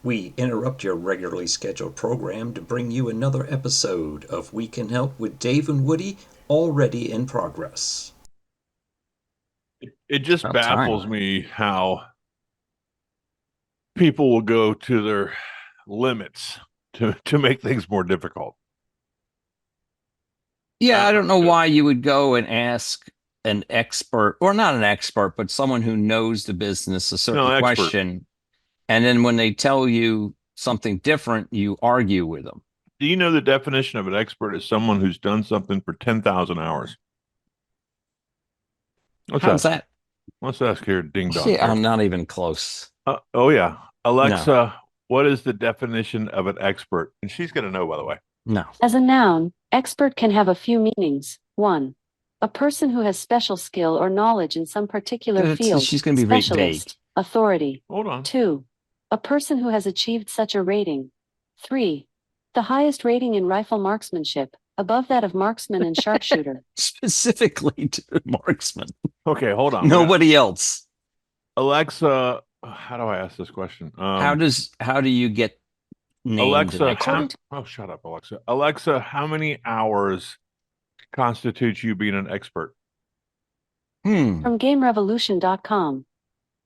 We interrupt your regularly scheduled program to bring you another episode of We Can Help with Dave and Woody, already in progress. It just About time. baffles me how people will go to their limits to make things more difficult. Yeah, I don't know Uh, why you would go and ask an expert, or not an expert, but someone who knows the business a no, certain expert. question. And then when they tell you something different, you argue with them. Do you know the definition of an expert is someone who's done something for 10,000 hours? Let's How's ask. that? Let's ask here, Ding Dong See, here. I'm not even close. Oh yeah, No, Alexa, what is the definition of an expert? And she's going to know, by the way. no. As a noun, expert can have a few meanings. 1. A person who has special skill or knowledge in some particular field, She's going to be very vague. specialist, authority. Hold on. 2. A person who has achieved such a rating. 3. The highest rating in rifle marksmanship, above that of marksman and sharpshooter. Specifically to marksman. Okay, hold on. Nobody else. Alexa, how do I ask this question? How do you get named an Alexa, expert? shut up, Alexa. Alexa, how many hours constitutes you being an expert? From GameRevolution.com.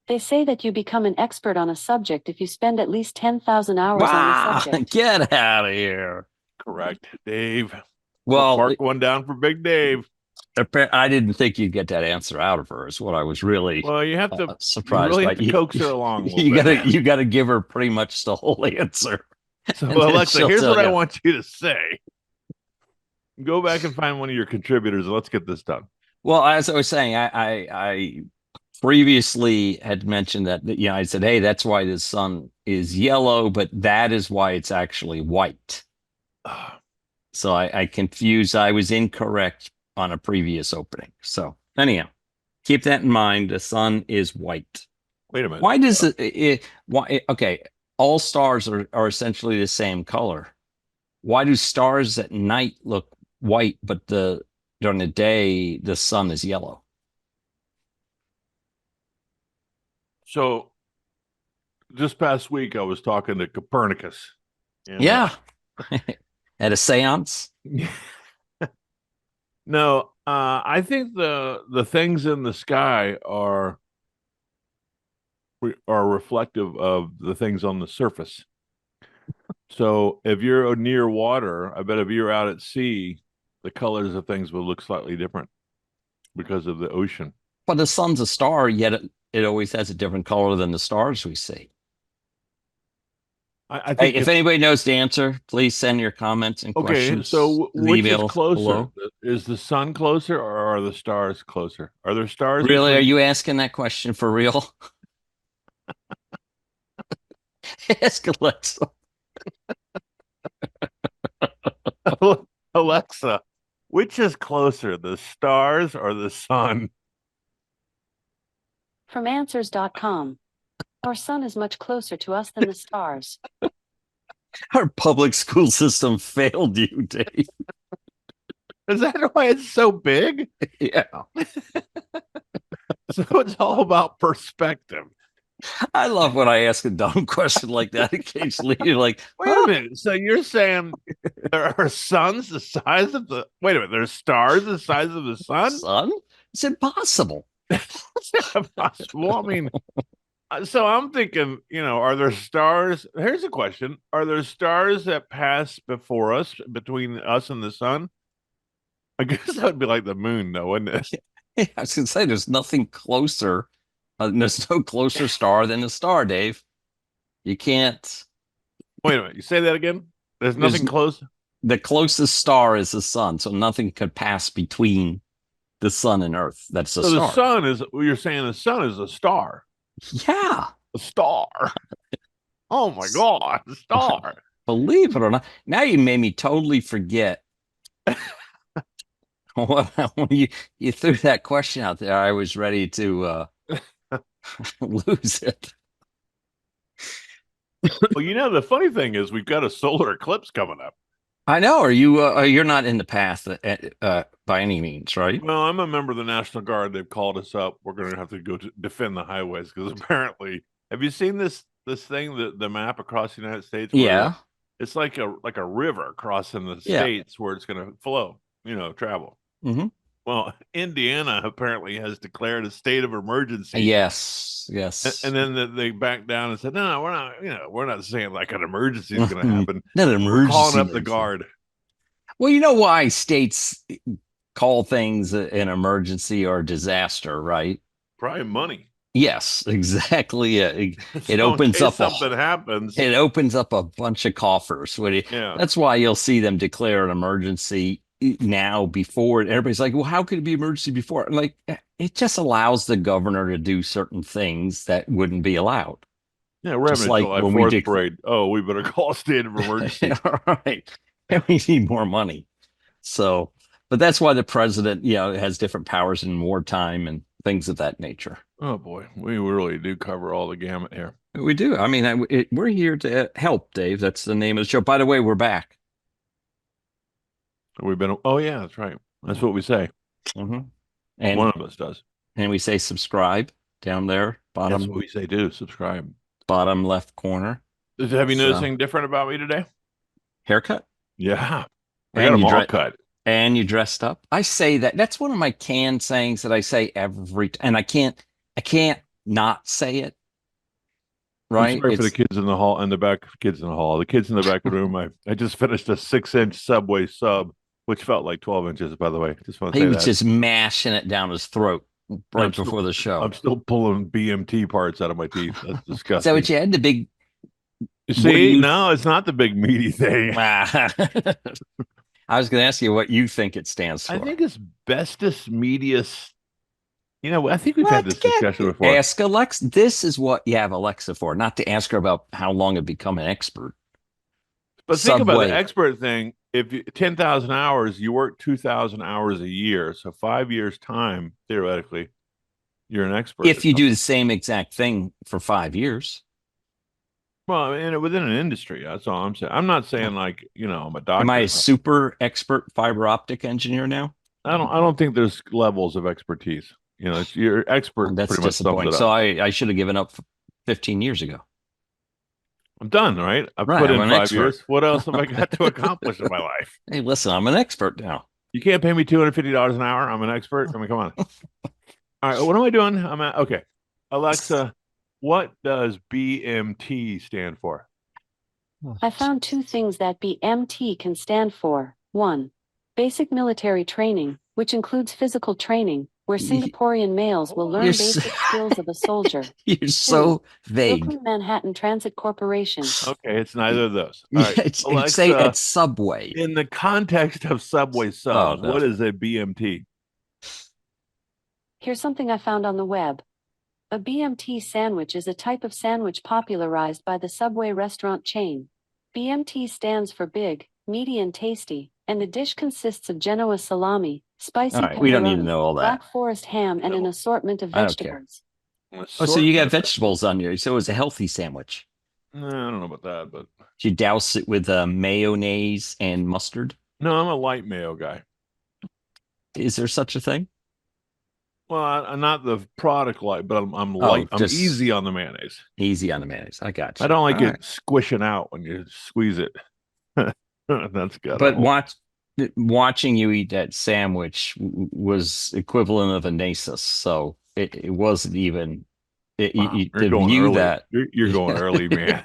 They say that you become an expert on a subject if you spend at least 10,000 hours on the Wow, subject. get out of here. Correct, Dave. Well, Mark one down for Big Dave. I didn't think you'd get that answer out of her. Is what I was really Well, you have to surprised really by. have to coax her along a little You bit. you gotta give her pretty much the whole answer. So, and then Alexa, she'll here's tell what I you. want you to say. Go back and find one of your contributors and let's get this done. Well, as I was saying, I previously had mentioned that I said, hey, that's why the sun is yellow, but that is why it's actually white. So I confused. I was incorrect on a previous opening. So anyhow, keep that in mind. The sun is white. Wait a minute. Why does why? Okay, all stars are essentially the same color. Why do stars at night look white, but during the day the sun is yellow? So, this past week I was talking to Copernicus. And, Yeah, at a séance. No, I think the things in the sky are reflective of the things on the surface. So if you're near water, I bet if you're out at sea, the colors of things will look slightly different because of the ocean. But the sun's a star, yet it always has a different color than the stars we see. I Hey, think if anybody knows the answer, please send your comments and okay. questions. So to the which is email closer? below. Is the sun closer or are the stars closer? Are there stars? Really, are between- you asking that question for real? Ask Alexa. Alexa, which is closer, the stars or the sun? From Answers.com. Our sun is much closer to us than the stars. Our public school system failed you, Dave. Is that why it's so big? Yeah. So it's all about perspective. I love when I ask a dumb question like that. Occasionally, you're like, Wait a minute. So you're saying there are suns the size of the wait a minute, there's stars the size of the sun? son? It's impossible. That's not possible. I mean, so I'm thinking, are there stars? Here's a question. Are there stars that pass before us, between us and the sun? I guess that would be like the moon, though, wouldn't it? Yeah, I was gonna say there's nothing closer. There's no closer star than a star, Dave. You can't. Wait a minute. You say that again? There's There's nothing close. The closest star is the sun, so nothing could pass between the sun and Earth. That's a So the star. sun is, you're saying the sun is a star. Yeah, A star. Oh my God, a star. believe it or not. Now you made me totally forget. When you threw that question out there, I was ready to lose it. Well, the funny thing is we've got a solar eclipse coming up. I know. You're not in the path by any means, right? Well, I'm a member of the National Guard. They've called us up. We're going to have to go to defend the highways because apparently, have you seen this this thing, the map across the United States? Where Yeah. it's like a river crossing the Yeah. states where it's going to flow, travel. Mhm. Well, Indiana apparently has declared a state of emergency. Yes. Yes. And then they backed down and said, no, we're not saying like an emergency is going to happen. Not an We're calling emergency. up the guard. Well, you know why states call things an emergency or disaster, right? Probably money. Yes, exactly. It So in opens case up something happens. It opens up a bunch of coffers. Yeah. That's why you'll see them declare an emergency now before everybody's like, well, how could it be emergency before? Like, it just allows the governor to do certain things that wouldn't be allowed. Yeah, we're Just having like a July when we 4th did- parade. Oh, we better call a state of emergency. All right. And we need more money. So, but that's why the president, has different powers in wartime and things of that nature. Oh boy, we really do cover all the gamut here. We do. I mean, we're here to help, Dave. That's the name of the show. By the way, we're back. We've been. Oh yeah, that's right. That's what we say. Mm-hmm. And One of us does. And we say subscribe down there, That's bottom what we say. Do subscribe. bottom left corner. Have you noticed So- anything different about me today? Haircut. Yeah, I And got them you all dre- cut. And you dressed up. I say that. That's one of my canned sayings that I say every time. And I can't not say it. Right? I'm sorry for the It's- kids in the hall and the back. Kids in the hall. The kids in the back of the room. I just finished a 6-inch Subway sub, which felt like 12 inches. By the way, just want to he say was that. just mashing it down his throat right I'm still- before the show. I'm still pulling BMT parts out of my teeth. That's Is disgusting. that what you had? The big. You what do see, you- no, it's not the big meaty thing. I was going to ask you what you think it stands for. I think it's Bestus Medius. I think we've had What? this discussion before. Ask Alexa. This is what you have Alexa for, not to ask her about how long to become an expert. But think about Subway. the expert thing. If 10,000 hours, you work 2,000 hours a year. So 5 years time, theoretically, you're an expert. If you do the same exact thing for 5 years. Well, within an industry, that's all I'm saying. I'm not saying like, I'm a doctor. Am I a super expert fiber optic engineer now? I don't think there's levels of expertise. You're expert. That's pretty much sums disappointing. it up. So I should have given up 15 years ago. I'm done, right? I've Right, put I'm in an 5 expert. years. What else have I got to accomplish in my life? Hey, listen, I'm an expert now. You can't pay me $250 an hour. I'm an expert. I mean, come on. All right, what am I doing? Okay. Alexa, what does BMT stand for? I found two things that BMT can stand for. 1. Basic military training, which includes physical training, where Ye- Singaporean males will learn You're basic skills of a soldier. You're so vague. Brooklyn Manhattan Transit Corporation. Okay, it's neither of those. All right, It's say Alexa, at Subway. in the context of Subway subs, Oh, no. what is a BMT? Here's something I found on the web. A BMT sandwich is a type of sandwich popularized by the Subway restaurant chain. BMT stands for big, meaty, and tasty, and the dish consists of Genoa salami, spicy All right, we don't need to pepperoni, know all that. Black Forest ham, and an assortment of I don't care. vegetables. Oh, so you got vegetables on you. So it was a healthy sandwich. No, I don't know about that, but Did you douse it with mayonnaise and mustard? no, I'm a light mayo guy. Is there such a thing? Well, I'm not the product light, but I'm light. I'm just- easy on the mayonnaise. Easy on the mayonnaise. I got you. I don't like All it right. squishing out when you squeeze it. That's good. But watching you eat that sandwich was equivalent of a nasus. So it wasn't even. You you're to going view early. that. You're going early, man.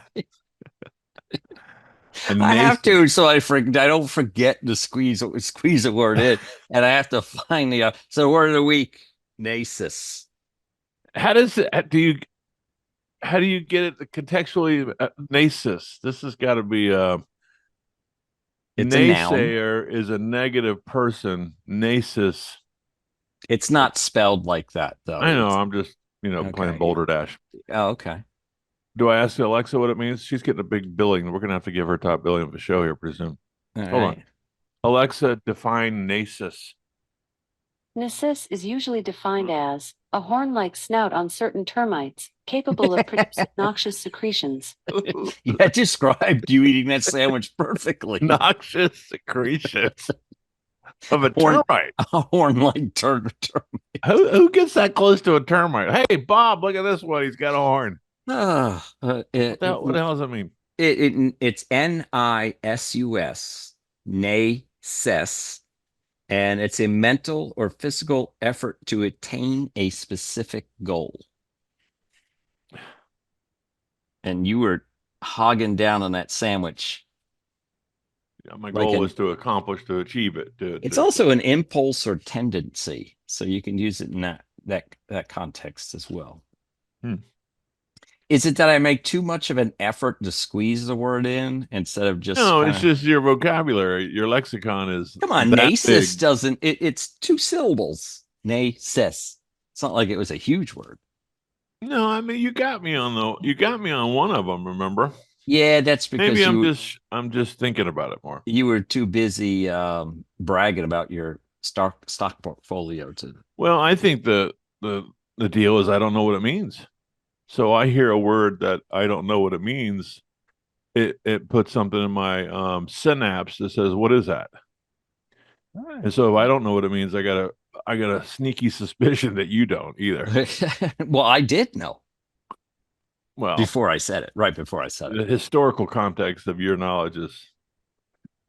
And I have Nathan- to, so I don't forget to squeeze a word in, and I have to find the. So word of the week, nasus. How do you get it contextually? Nasus. This has got to be It's a noun. naysayer is a negative person. Nasus. It's not spelled like that, though. I know. I'm just Okay. playing Boulder Dash. Oh, okay. Do I ask Alexa what it means? She's getting a big billing. We're gonna have to give her top billing of the show here pretty soon. All Hold on. right. Alexa, define nasus. Nasus is usually defined as a horn-like snout on certain termites, capable of producing noxious secretions. That described you eating that sandwich perfectly. Noxious secretions of a Horn- termite. A horn-like termite. Who gets that close to a termite? Hey, Bob, look at this one. He's got a horn. What the hell does that mean? It's NISUS, NACES, and it's a mental or physical effort to attain a specific goal. And you were hogging down on that sandwich. Yeah, my Like goal was to accomplish, to achieve it. It's also an impulse or tendency, so you can use it in that context as well. Hmm. Is it that I make too much of an effort to squeeze the word in instead of just No, kinda, it's just your vocabulary. Your lexicon is come on, that nasis big. doesn't it's two syllables. Nasis. It's not like it was a huge word. No, I mean you got me on one of them. Remember? Yeah, that's because Maybe I'm just thinking about it more. you were too busy bragging about your stock portfolio to. Well, I think the deal is I don't know what it means. So I hear a word that I don't know what it means. It puts something in my synapse that says, "What is that?" And so if I don't know what it means, I got a sneaky suspicion that you don't either. Well, I did know Well, before I said it, right before I said the it. historical context of your knowledge is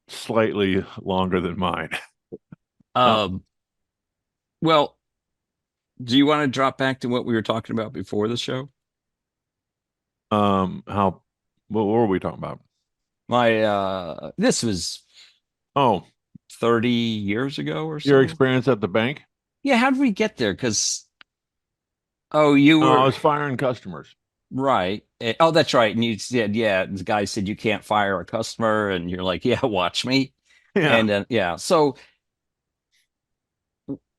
slightly longer than mine. Um, well, do you want to drop back to what we were talking about before the show? How what were we talking about? This was Oh, 30 years ago or your so. experience at the bank? Yeah, how did we get there? Because you I were was firing customers. right. Oh, that's right. And you said, yeah, the guy said you can't fire a customer, and you're like, yeah, watch me. Yeah. And then yeah, so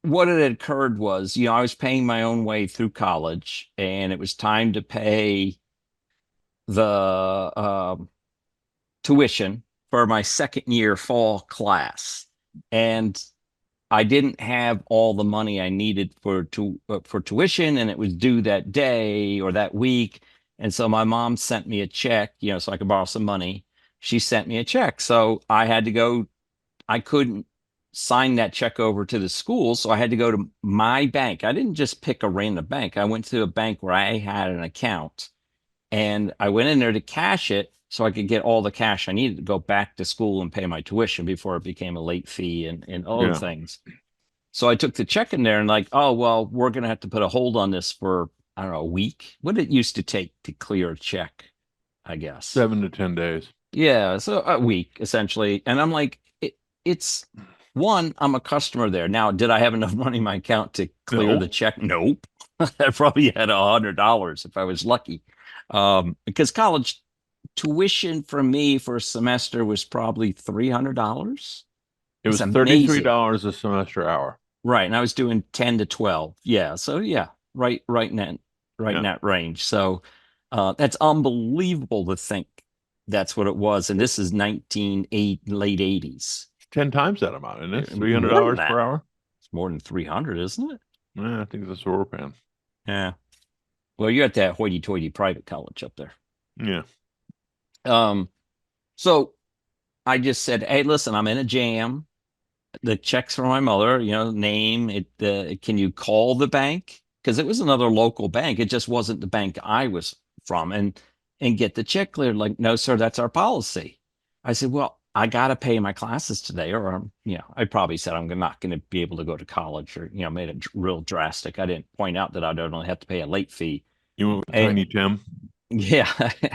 what had occurred was, I was paying my own way through college, and it was time to pay the tuition for my second year fall class, and I didn't have all the money I needed for tuition, and it was due that day or that week. And so my mom sent me a check, so I could borrow some money. She sent me a check, so I had to go. I couldn't sign that check over to the school, so I had to go to my bank. I didn't just pick a random bank. I went to a bank where I had an account, and I went in there to cash it so I could get all the cash I needed to go back to school and pay my tuition before it became a late fee and other Yeah. things. So I took the check in there and like, oh, well, we're going to have to put a hold on this for, I don't know, a week. What did it used to take to clear a check, I guess. 7 to 10 days. Yeah, so a week essentially. And I'm like, it's one, I'm a customer there. Now, did I have enough money in my account to clear No. the check? Nope. I probably had $100 if I was lucky. Because college tuition for me for a semester was probably $300. It was It's amazing. $33 a semester hour. Right. And I was doing 10 to 12. Yeah. So yeah, right in that range. So that's unbelievable to think that's what it was. And this is late 80s. 10 times that amount, isn't it? More than $300 that. per hour. It's more than 300, isn't it? Yeah, I think that's what we're paying. Yeah. Well, you're at that hoity-toity private college up there. Yeah. So I just said, hey, listen, I'm in a jam. The check's from my mother, name it. Can you call the bank? Because it was another local bank. It just wasn't the bank I was from, and get the check cleared. Like, no, sir, that's our policy. I said, well, I got to pay my classes today, or I probably said I'm not going to be able to go to college, or made it real drastic. I didn't point out that I'd only have to pay a late fee. You went with Tiny Tim? Yeah,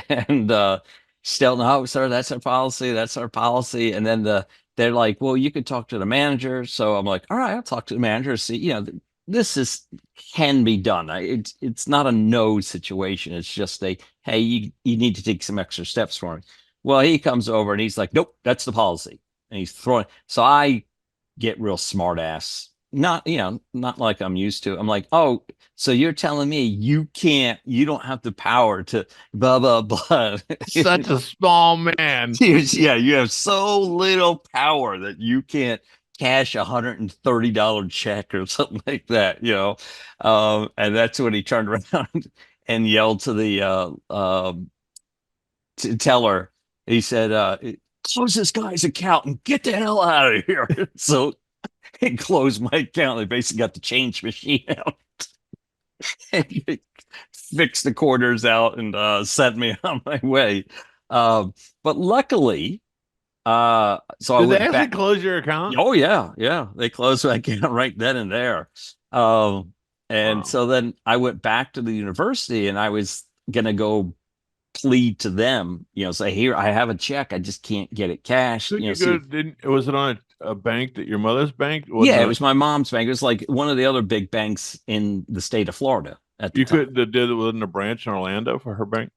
and still, no, sir, that's our policy. That's our policy. And then they're like, well, you could talk to the manager. So I'm like, all right, I'll talk to the manager. See, this can be done. It's not a no situation. It's just hey, you need to take some extra steps for me. Well, he comes over and he's like, nope, that's the policy. And he's throwing. So I get real smart ass. Not like I'm used to. I'm like, oh, so you're telling me you don't have the power to blah, blah, blah. Such a small man. Yeah, you have so little power that you can't cash $130 check or something like that, and that's when he turned around and yelled to the teller. He said, close this guy's account and get the hell out of here. So he closed my account. They basically got the change machine out. fix the quarters out and sent me on my way. But luckily, so I Did they went actually back. close your account? Oh yeah. They closed my account right then and there. And Wow. so then I went back to the university and I was gonna go plead to them, say, here, I have a check, I just can't get it cashed. Couldn't you See, go? Was it on a bank that your mother's bank? yeah, it was my mom's bank. It was like one of the other big banks in the state of Florida at the You time. couldn't have did it within a branch in Orlando for her bank.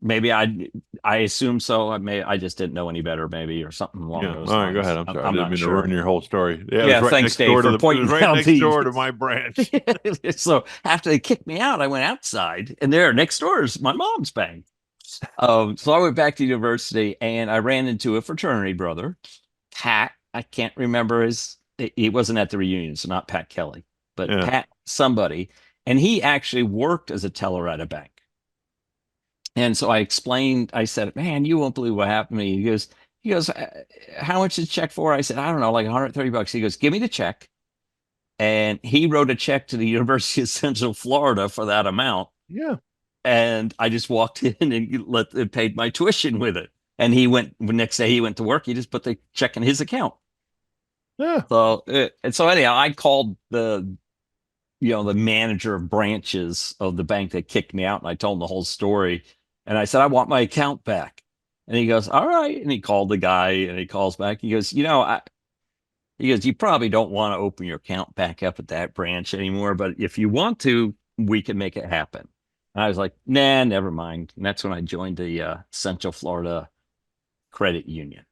Maybe I assume so. I just didn't know any better, maybe, or something along Yeah. those All right, lines. go ahead. I'm sorry. I I'm didn't not mean to sure. ruin your whole story. Yeah, it Yeah, was right thanks, next Dave, door for to the. It pointing was right out next these. door to my branch. So after they kicked me out, I went outside, and there next door is my mom's bank. So I went back to university, and I ran into a fraternity brother, Pat. I can't remember he wasn't at the reunion, so not Pat Kelly, but Yeah. Pat somebody, and he actually worked as a teller at a bank. And so I explained, I said, man, you won't believe what happened to me. He goes, how much is the check for? I said, I don't know, like $130. He goes, give me the check. And he wrote a check to the University of Central Florida for that amount. Yeah. And I just walked in and paid my tuition with it. And the next day he went to work. He just put the check in his account. Yeah. So anyhow, I called the manager of branches of the bank that kicked me out. And I told him the whole story. And I said, I want my account back. And he goes, all right. And he called the guy and he calls back. He goes, he goes, you probably don't want to open your account back up at that branch anymore. But if you want to, we can make it happen. And I was like, nah, never mind. And that's when I joined the Central Florida Credit Union.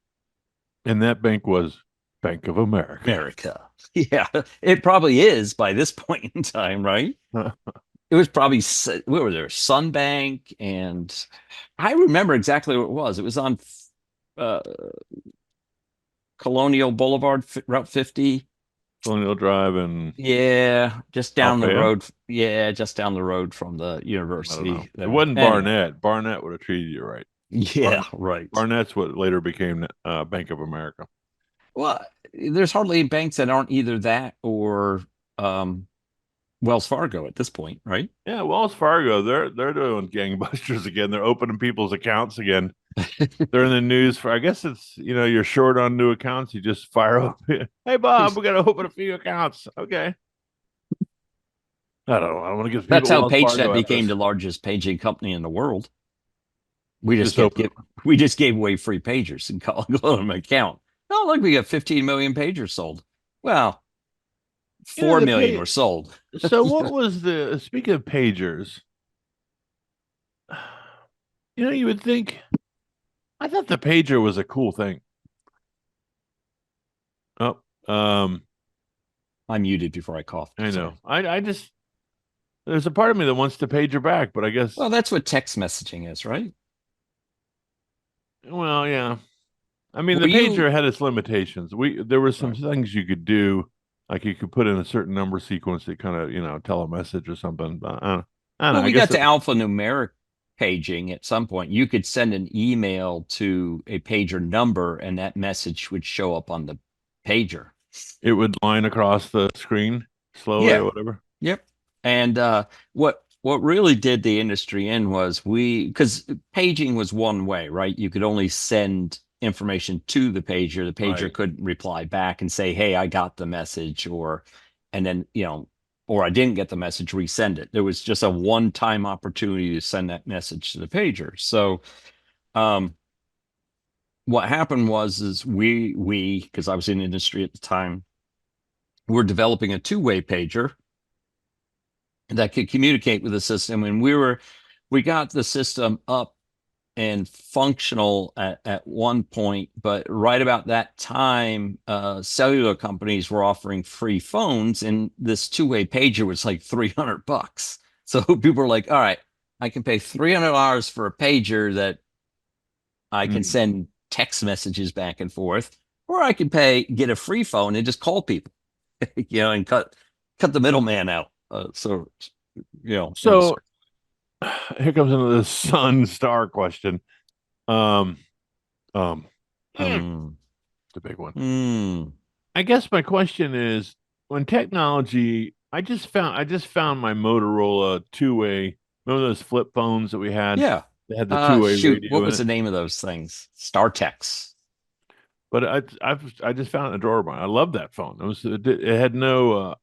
And that bank was Bank of America. America. Yeah, it probably is by this point in time, right? It was probably, what were there? Sunbank. And I remember exactly what it was. It was on Colonial Boulevard, Route 50. Colonial Drive and Yeah, just down the Alpha. road. Yeah, just down the road from the I don't know. university. It wasn't Anyway. Barnett. Barnett would have treated you right. Yeah, right. Barnett's what later became Bank of America. Well, there's hardly any banks that aren't either that or Wells Fargo at this point, right? Yeah, Wells Fargo, they're doing gangbusters again. They're opening people's accounts again. They're in the news for, I guess it's, you're short on new accounts. You just fire up. Hey, Bob, we got to open a few accounts. Okay. I don't know. I don't want to give people. That's how Wells PageNet Fargo became after the largest paging company in the world. We just Just we just gave away free pagers and call them an account. Oh, look, we got 15 million pagers sold. Well, 4 million were sold. So what was speaking of pagers, you would think, I thought the pager was a cool thing. Oh, I muted before I coughed. I know. I just, there's a part of me that wants to pager back, but I guess. Well, that's what text messaging is, right? Well, yeah. I mean, Were the you- pager had its limitations. There were some things you could do, like you could put in a certain number sequence that kind of, tell a message or something. But I don't know. Well, we I guess got to alphanumeric paging at some point. You could send an email to a pager number, and that message would show up on the pager. it would line across the screen slowly Yeah. or whatever. Yep. And what really did the industry in was because paging was one way, right? You could only send information to the pager. The pager Right. couldn't reply back and say, hey, I got the message, or I didn't get the message, resend it. There was just a one-time opportunity to send that message to the pager. So what happened was we because I was in the industry at the time, we're developing a two-way pager that could communicate with the system. And we got the system up and functional at one point, but right about that time, cellular companies were offering free phones, and this two-way pager was like $300. So people were like, all right, I can pay $300 for a pager that I can send text messages back and forth, or I can get a free phone and just call people, and cut the middleman out. So here comes into the sun star question. The big one. I guess my question is, when technology I just found my Motorola two-way. Remember those flip phones that we had? Yeah. They had the two-way Shoot, radio what in was it. the name of those things? StarTex. But I just found it in a drawer of mine. I love that phone. It had no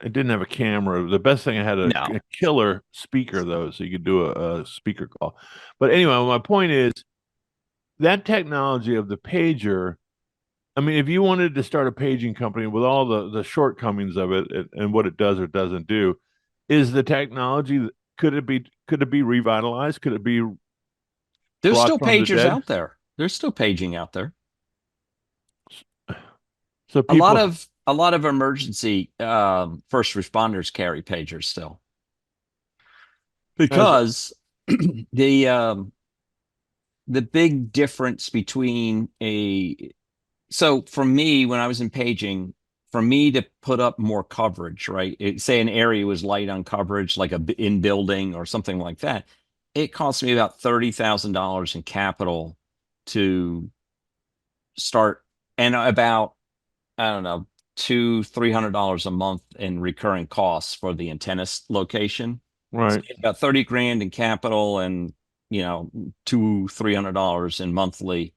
it didn't have a camera. The best thing, it had No. a killer speaker though, so you could do a speaker call. But anyway, my point is that technology of the pager. I mean, if you wanted to start a paging company with all the shortcomings of it and what it does or doesn't do, is the technology, could it be revitalized? Could it be There's brought still from the pagers dead? out there. There's still paging out there. So A lot of emergency first responders carry pagers still. Because the big difference between so for me, when I was in paging, for me to put up more coverage, right? Say an area was light on coverage, like in building or something like that, it cost me about $30,000 in capital to start, and about, I don't know, $200-300 a month in recurring costs for the antenna location. right. So about 30 grand in capital, and $200-300 in monthly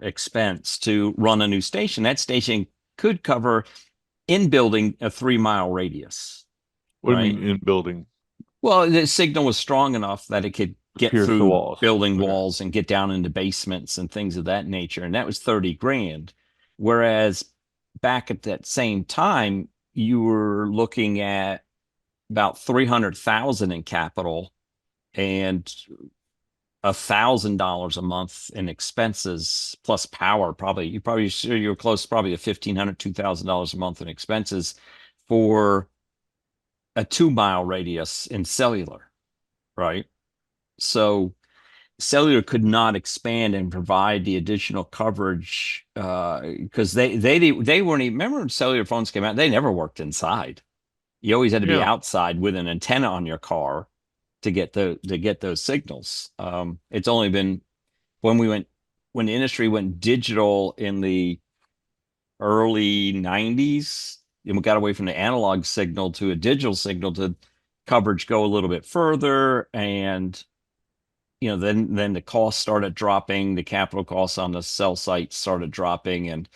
expense to run a new station. That station could cover in building a 3-mile radius. What right? do you mean in building? Well, the signal was strong enough that it could get Pierce the through walls. building Okay. walls and get down into basements and things of that nature. And that was 30 grand. Whereas back at that same time, you were looking at about 300,000 in capital and $1,000 a month in expenses plus power. You're close, probably to $1,500, $2,000 a month in expenses for a 2-mile radius in cellular, right? So cellular could not expand and provide the additional coverage because they weren't even, remember when cellular phones came out, they never worked inside. You always had to be Yeah. outside with an antenna on your car to get those signals. It's only been when the industry went digital in the early 90s, and we got away from the analog signal to a digital signal, to coverage go a little bit further, and then the cost started dropping, the capital costs on the cell site started dropping, and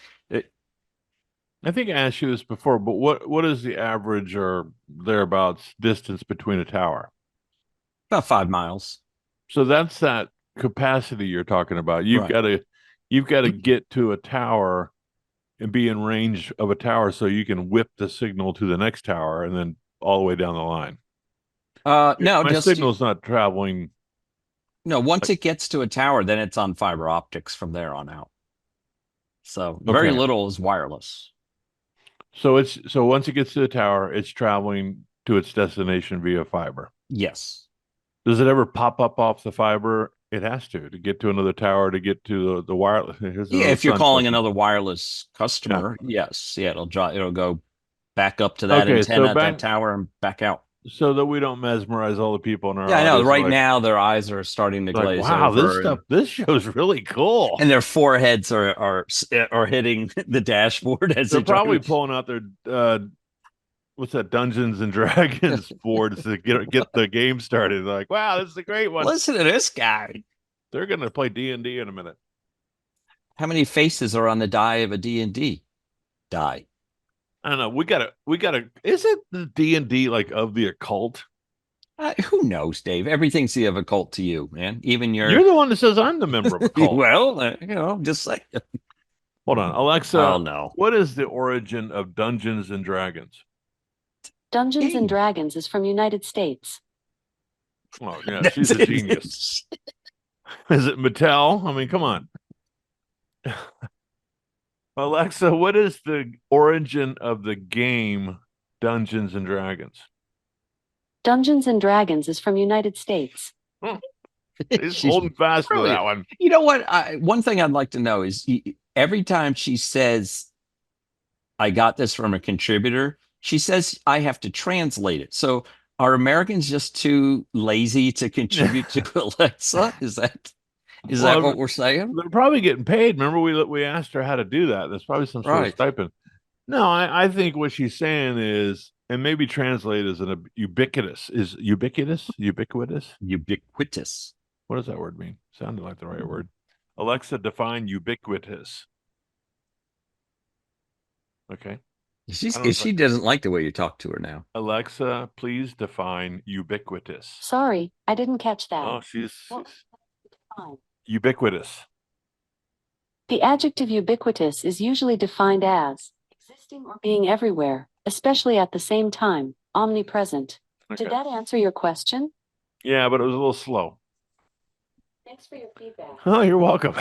I think I asked you this before, but what is the average or thereabouts distance between a tower? about 5 miles. So that's that capacity you're talking about. You've Right. got to get to a tower and be in range of a tower so you can whip the signal to the next tower and then all the way down the line. No, My just signal's not traveling. no. Once it gets to a tower, then it's on fiber optics from there on out. So very Okay. little is wireless. So once it gets to the tower, it's traveling to its destination via fiber. Yes. Does it ever pop up off the fiber? It has to get to another tower to get to the wireless. Yeah, if you're calling another wireless customer, yes. Yeah, it'll go back up to that Okay, so antenna at back- that tower and back out. So that we don't mesmerize all the people in our Yeah, I know. audience, Right like- now, their eyes are starting to like, glaze wow, over, this show's really cool. and their foreheads are hitting the dashboard as They're they try probably to- pulling out their what's that, Dungeons and Dragons boards to get the game started. Like, wow, this is a great one. Listen to this guy. They're gonna play D&D in a minute. How many faces are on the die of a D&D die? I don't know. We gotta. Is it the D&D like of the occult? Who knows, Dave? Everything's of a cult to you, man. Even You're the one that says I'm the member of a cult. well, just like Hold on, Alexa. oh no. What is the origin of Dungeons and Dragons? Dungeons Hey. and Dragons is from United States. Oh yeah, she's a genius. Is it Mattel? I mean, come on. Alexa, what is the origin of the game Dungeons and Dragons? Dungeons and Dragons is from United States. He's She's holding fast to brilliant. that one. You know what? One thing I'd like to know is every time she says, I got this from a contributor, she says I have to translate it. So are Americans just too lazy to contribute to Alexa? Is that Well, what we're saying? They're probably getting paid. Remember, we asked her how to do that. There's probably some sort of Right. stipend. No, I think what she's saying is, and maybe translate as an ubiquitous. Is ubiquitous? Ubiquitous? Ubiquitous. What does that word mean? Sounded like the right word. Alexa, define ubiquitous. Okay. I don't know If if she doesn't like the way you talk to her now. Alexa, please define ubiquitous. Sorry, I didn't catch that. Oh, she's Well, fine. ubiquitous. The adjective ubiquitous is usually defined as existing or being everywhere, especially at the same time, omnipresent. Okay. Did that answer your question? Yeah, but it was a little slow. Thanks for your feedback. Oh, you're welcome.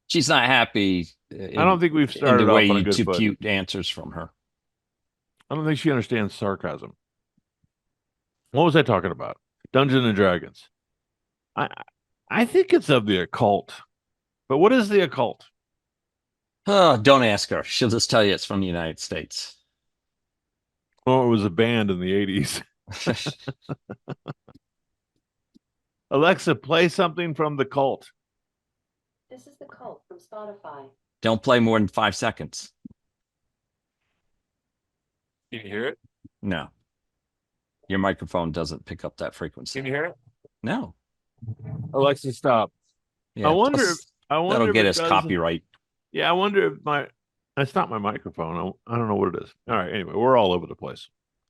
She's not happy. I don't think we've in started the way off on a you good foot. compute answers from her. I don't think she understands sarcasm. What was I talking about? Dungeons and Dragons. I think it's of the occult. But what is the occult? Oh, don't ask her. She'll just tell you it's from the United States. Oh, it was a band in the 80s. Alexa, play something from the cult. This is the cult from Spotify. Don't play more than 5 seconds. Can you hear it? No. Your microphone doesn't pick up that frequency. Can you hear it? No. Alexa, stop. Yeah, I wonder plus, if that'll if get it us does- copyright. Yeah, I wonder if it's not my microphone. I don't know what it is. All right. Anyway, we're all over the place.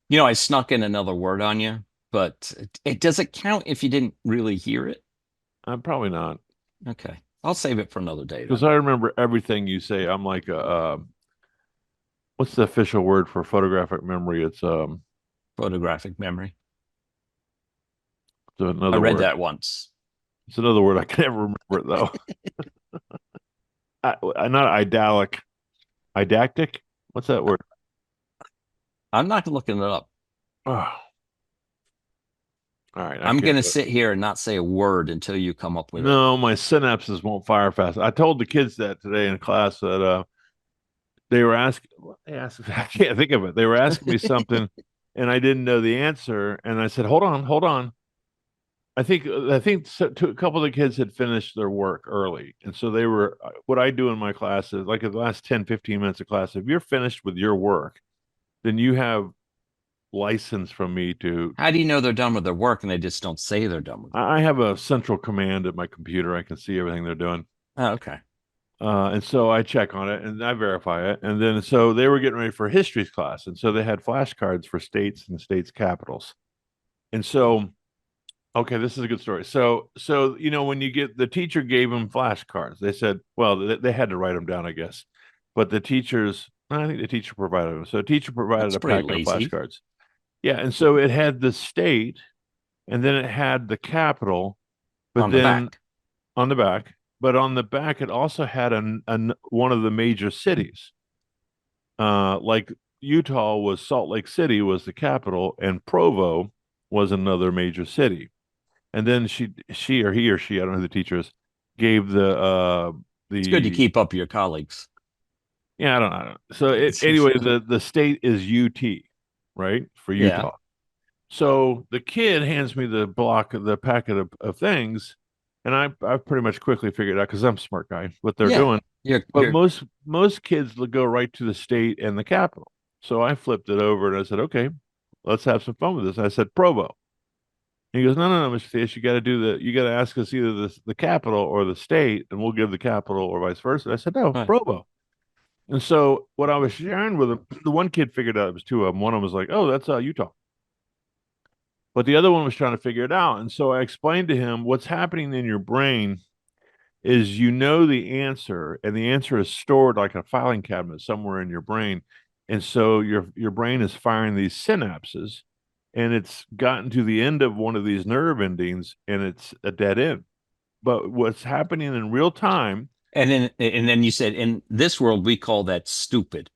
You know, I snuck in another word on you, but it doesn't count if you didn't really hear it. I'm probably not, Okay. I'll save it for another day. because I remember everything you say. I'm like what's the official word for photographic memory? It's Photographic memory. another I read word. that once. It's another word. I can never remember it though. Not idalic. Didactic? What's that word? I'm not looking it up. Oh. All right. I I'm can't going to do it. sit here and not say a word until you come up with it. No, my synapses won't fire fast. I told the kids that today in class that they were asking. I can't think of it. They were asking me something, and I didn't know the answer. And I said, "Hold on." I think a couple of the kids had finished their work early, and so they were. What I do in my class is like in the last 10, 15 minutes of class. If you're finished with your work, then you have license from me to. How do you know they're done with their work and they just don't say they're done with it? I have a central command at my computer. I can see everything they're doing. Oh, okay. And so I check on it and I verify it. And then so they were getting ready for history class. And so they had flashcards for states and states' capitals. And so, okay, this is a good story. So when you get the teacher gave them flashcards, they said, well, they had to write them down, I guess. But I think the teacher provided them. So the teacher provided That's a pretty packet of lazy. flashcards. Yeah. And so it had the state and then it had the capital, but On the then back. on the back. But on the back, it also had one of the major cities. Like Utah Salt Lake City was the capital, and Provo was another major city. And then she or he, I don't know who the teacher is, gave the It's good to keep up your colleagues. Yeah, I don't know. So anyway, the state is UT, right, for Yeah. Utah. So the kid hands me the packet of things. And I pretty much quickly figured out, because I'm a smart guy, what they're Yeah. doing. But You're- most kids go right to the state and the capital. So I flipped it over and I said, okay, let's have some fun with this. I said Provo. And he goes, no, Mr. Theus, you got to ask us either the capital or the state, and we'll give the capital or vice versa. I said, no, Right. Provo. And so what I was sharing with him, the one kid figured out it was two of them. One of them was like, oh, that's Utah. But the other one was trying to figure it out. And so I explained to him what's happening in your brain is the answer, and the answer is stored like a filing cabinet somewhere in your brain. And so your brain is firing these synapses, and it's gotten to the end of one of these nerve endings, and it's a dead end. But what's happening in real time, and then you said, in this world, we call that stupid.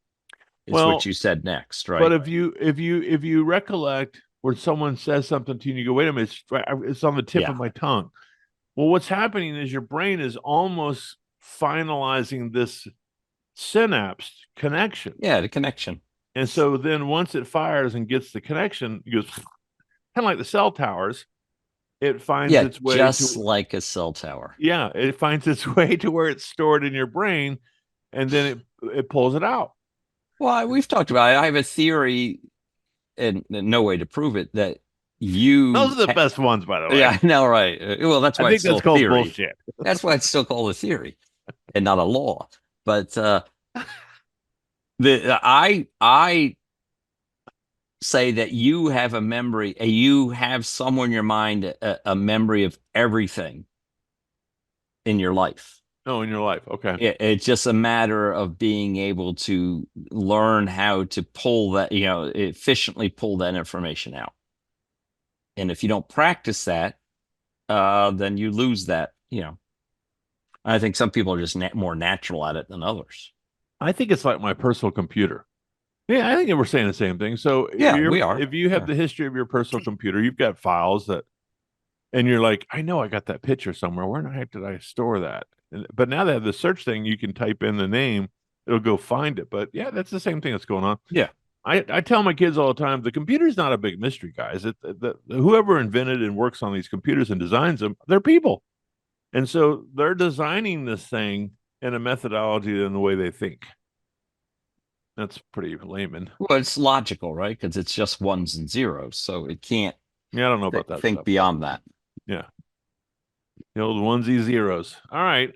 Is Well, what you said next, right? but if you recollect where someone says something to you and you go, wait a minute, it's on the tip Yeah. of my tongue. Well, what's happening is your brain is almost finalizing this synapse connection. Yeah, the connection. And so then once it fires and gets the connection, it goes kind of like the cell towers. It finds Yeah, its way just to, like a cell tower. yeah, it finds its way to where it's stored in your brain, and then it pulls it out. Well, we've talked about it. I have a theory, and no way to prove it, that you. Those are the best ones, by the way. Yeah, I know, right? Well, that's I why think it's still that's called theory. bullshit. That's why it's still called a theory and not a law. But I say that you have a memory, you have somewhere in your mind a memory of everything in your life. Oh, in your life. Okay. It's just a matter of being able to learn how to pull that, efficiently pull that information out. And if you don't practice that, then you lose that. I think some people are just more natural at it than others. I think it's like my personal computer. Yeah, I think we're saying the same thing. So Yeah, we are. If you have Yeah. the history of your personal computer, you've got files that, and you're like, I know I got that picture somewhere. Where in the heck did I store that? But now they have the search thing. You can type in the name, it'll go find it. But yeah, that's the same thing that's going on. Yeah. I tell my kids all the time, the computer's not a big mystery, guys. Whoever invented and works on these computers and designs them, they're people. And so they're designing this thing in a methodology and the way they think. That's pretty layman. Well, it's logical, right? Because it's just ones and zeros, so it can't Yeah, I don't know about that think stuff. beyond that. Yeah. The old onesie zeros. All right.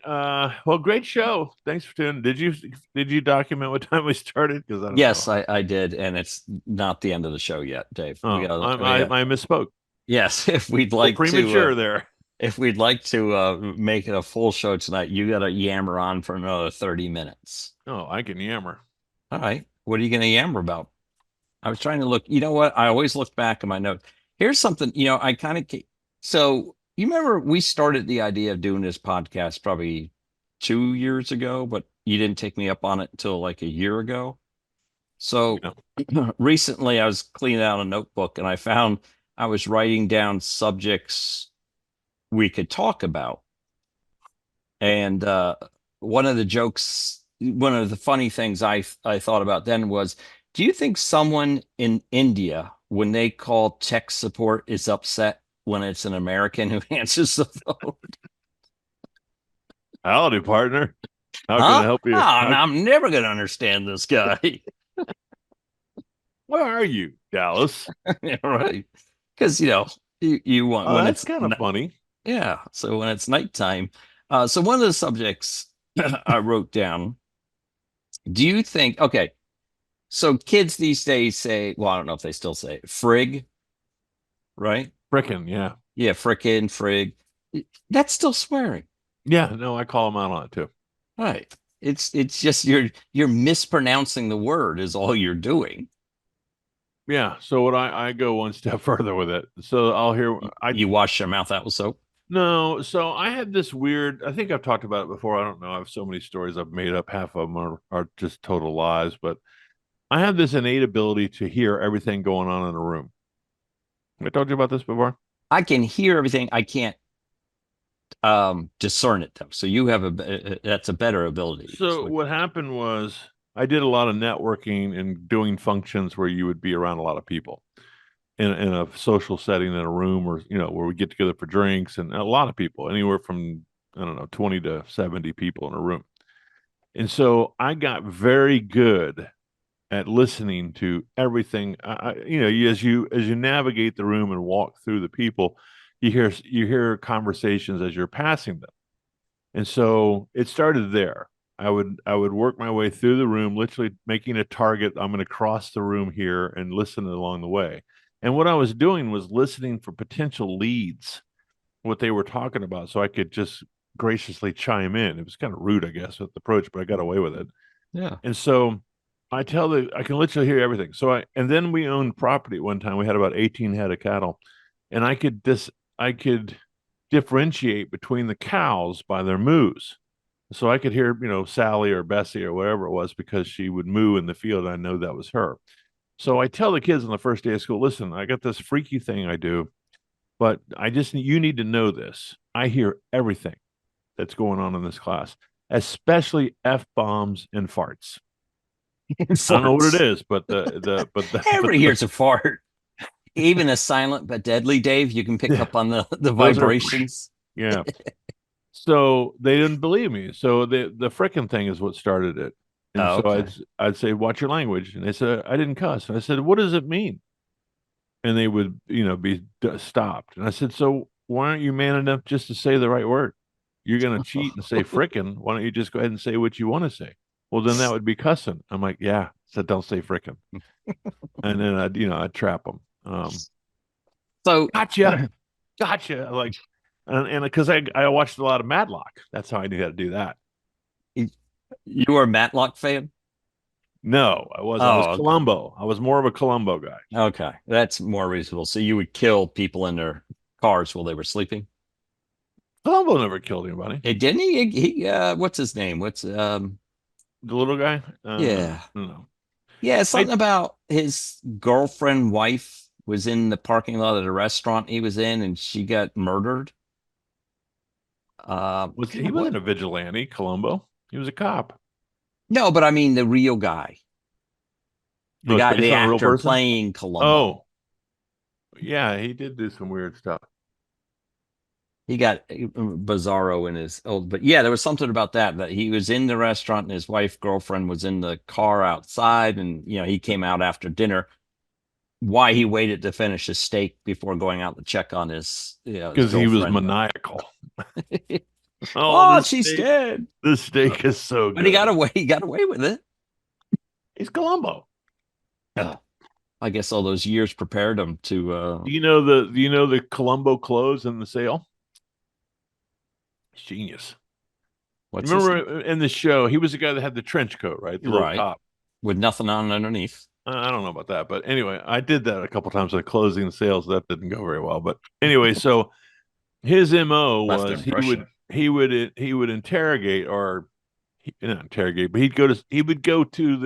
Well, great show. Thanks for tuning. Did you document what time we started? Because I don't Yes, know. I did, and it's not the end of the show yet, Dave. Oh, I misspoke. Yes, if we'd like premature to, there. if we'd like to make it a full show tonight, you got to yammer on for another 30 minutes. Oh, I can yammer. All right. What are you going to yammer about? I was trying to look. You know what? I always look back at my note. Here's something, I kind of, so you remember we started the idea of doing this podcast probably 2 years ago, but you didn't take me up on it until like a year ago. So recently I was cleaning out a notebook and I found I was writing down subjects we could talk about. And one of the funny things I thought about then was, do you think someone in India, when they call tech support, is upset when it's an American who answers the phone? Howdy, partner. How can I help you? I'm never going to understand this guy. Where are you, Dallas? Yeah, right. Because, you want when that's it's kind of funny. Yeah. So when it's nighttime. So one of the subjects I wrote down, do you think, okay, so kids these days say, well, I don't know if they still say it, frig, right? Frickin', yeah. Yeah, frickin', frig. That's still swearing. Yeah, no, I call them out on it too. Right. It's just you're mispronouncing the word is all you're doing. Yeah. So what I go one step further with it. So I'll hear you wash your mouth out with soap? No, so I had this weird, I think I've talked about it before. I don't know. I have so many stories I've made up. Half of them are just total lies, but I have this innate ability to hear everything going on in a room. I told you about this before? I can hear everything. I can't discern it though. So you have that's a better ability. So what happened was I did a lot of networking and doing functions where you would be around a lot of people in a social setting in a room, or where we get together for drinks, and a lot of people, anywhere from 20 to 70 people in a room. And so I got very good at listening to everything. As you navigate the room and walk through the people, you hear conversations as you're passing them. And so it started there. I would work my way through the room, literally making a target. I'm going to cross the room here and listen along the way. And what I was doing was listening for potential leads, what they were talking about, so I could just graciously chime in. It was kind of rude, I guess, with the approach, but I got away with it. Yeah. And so I can literally hear everything. And then we owned property at one time. We had about 18 head of cattle, and I could differentiate between the cows by their moos. So I could hear, Sally or Bessie or whatever it was, because she would moo in the field. And I know that was her. So I tell the kids on the first day of school, listen, I got this freaky thing I do, but you need to know this. I hear everything that's going on in this class, especially F-bombs and farts. I don't know what it is, but everybody hears a fart. Even a silent but deadly, Dave, you can pick up on the vibrations. Yeah. So they didn't believe me. So the frickin' thing is what started it. And Oh, so okay. I'd say, "Watch your language," and they said, "I didn't cuss." And I said, "What does it mean?" And they would, be stopped. And I said, "So why aren't you man enough just to say the right word? You're going to cheat and say frickin'. Why don't you just go ahead and say what you want to say?" "Well, then that would be cussing." I'm like, "Yeah." I said, "Don't say frickin'." And then I'd trap them. So Gotcha, gotcha. Like, and because I watched a lot of Matlock, that's how I knew how to do that. you were a Matlock fan? No, I was. I was Oh, okay. Columbo. I was more of a Columbo guy. Okay. That's more reasonable. So you would kill people in their cars while they were sleeping? Columbo never killed anybody. Hey, didn't he? What's his name? The little guy. Yeah. No. Yeah, I something about his girlfriend wife was in the parking lot of the restaurant he was in and she got murdered. he What? wasn't a vigilante. Columbo. He was a cop. No, but I mean the real guy. The No, it's guy, based the on a real actor person. playing Columbo. Oh, yeah, he did do some weird stuff. He got Bizarro in his old, but yeah, there was something about that he was in the restaurant and his wife, girlfriend was in the car outside, and he came out after dinner. Why he waited to finish his steak before going out to check on his Because he was girlfriend. maniacal. Oh, This she's steak, dead. this steak is so good. But he got away. He got away with it. He's Columbo. I guess all those years prepared him to. Do you know the Columbo clothes in the sale? It's genius. What's his name? Remember in the show, he was the guy that had the trench coat, right? The little Right. top. With nothing on underneath. I don't know about that, but anyway, I did that a couple times at closing sales. That didn't go very well, but anyway, so his MO Left an was impression. he would interrogate or not interrogate, but he would go to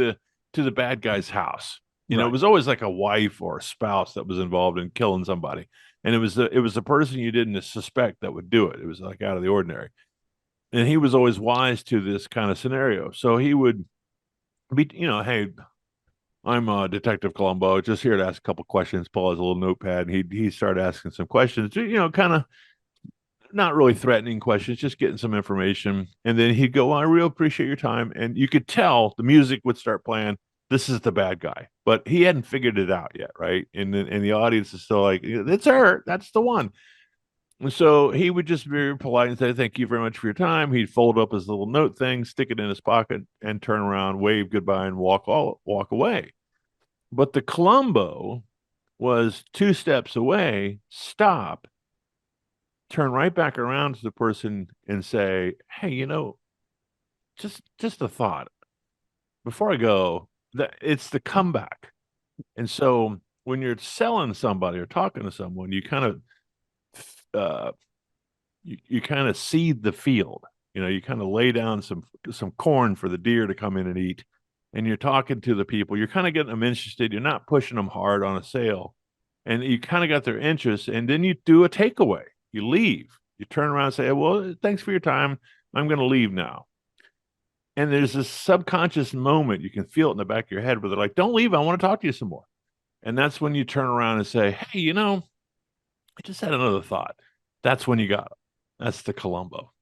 the bad guy's house. It Right. was always like a wife or a spouse that was involved in killing somebody, and it was the person you didn't suspect that would do it. It was like out of the ordinary, and he was always wise to this kind of scenario. So he would be, hey, I'm Detective Columbo, just here to ask a couple questions. Paul has a little notepad, and he started asking some questions, kind of not really threatening questions, just getting some information. And then he'd go, "Well, I really appreciate your time." And you could tell the music would start playing. This is the bad guy, but he hadn't figured it out yet, right? And the audience is still like, "It's her. That's the one." And so he would just be very polite and say, "Thank you very much for your time." He'd fold up his little note thing, stick it in his pocket, and turn around, wave goodbye, and walk away. But the Columbo was 2 steps away, stop, turn right back around to the person and say, "Hey, just a thought before I go, that it's the comeback." And so when you're selling somebody or talking to someone, you kind of you kind of seed the field. You kind of lay down some corn for the deer to come in and eat. And you're talking to the people, you're kind of getting them interested. You're not pushing them hard on a sale. And you kind of got their interest. And then you do a takeaway. You leave. You turn around and say, "Well, thanks for your time. I'm going to leave now." And there's this subconscious moment. You can feel it in the back of your head where they're like, "Don't leave. I want to talk to you some more." And that's when you turn around and say, "Hey, I just had another thought." That's when you got it. That's the Columbo.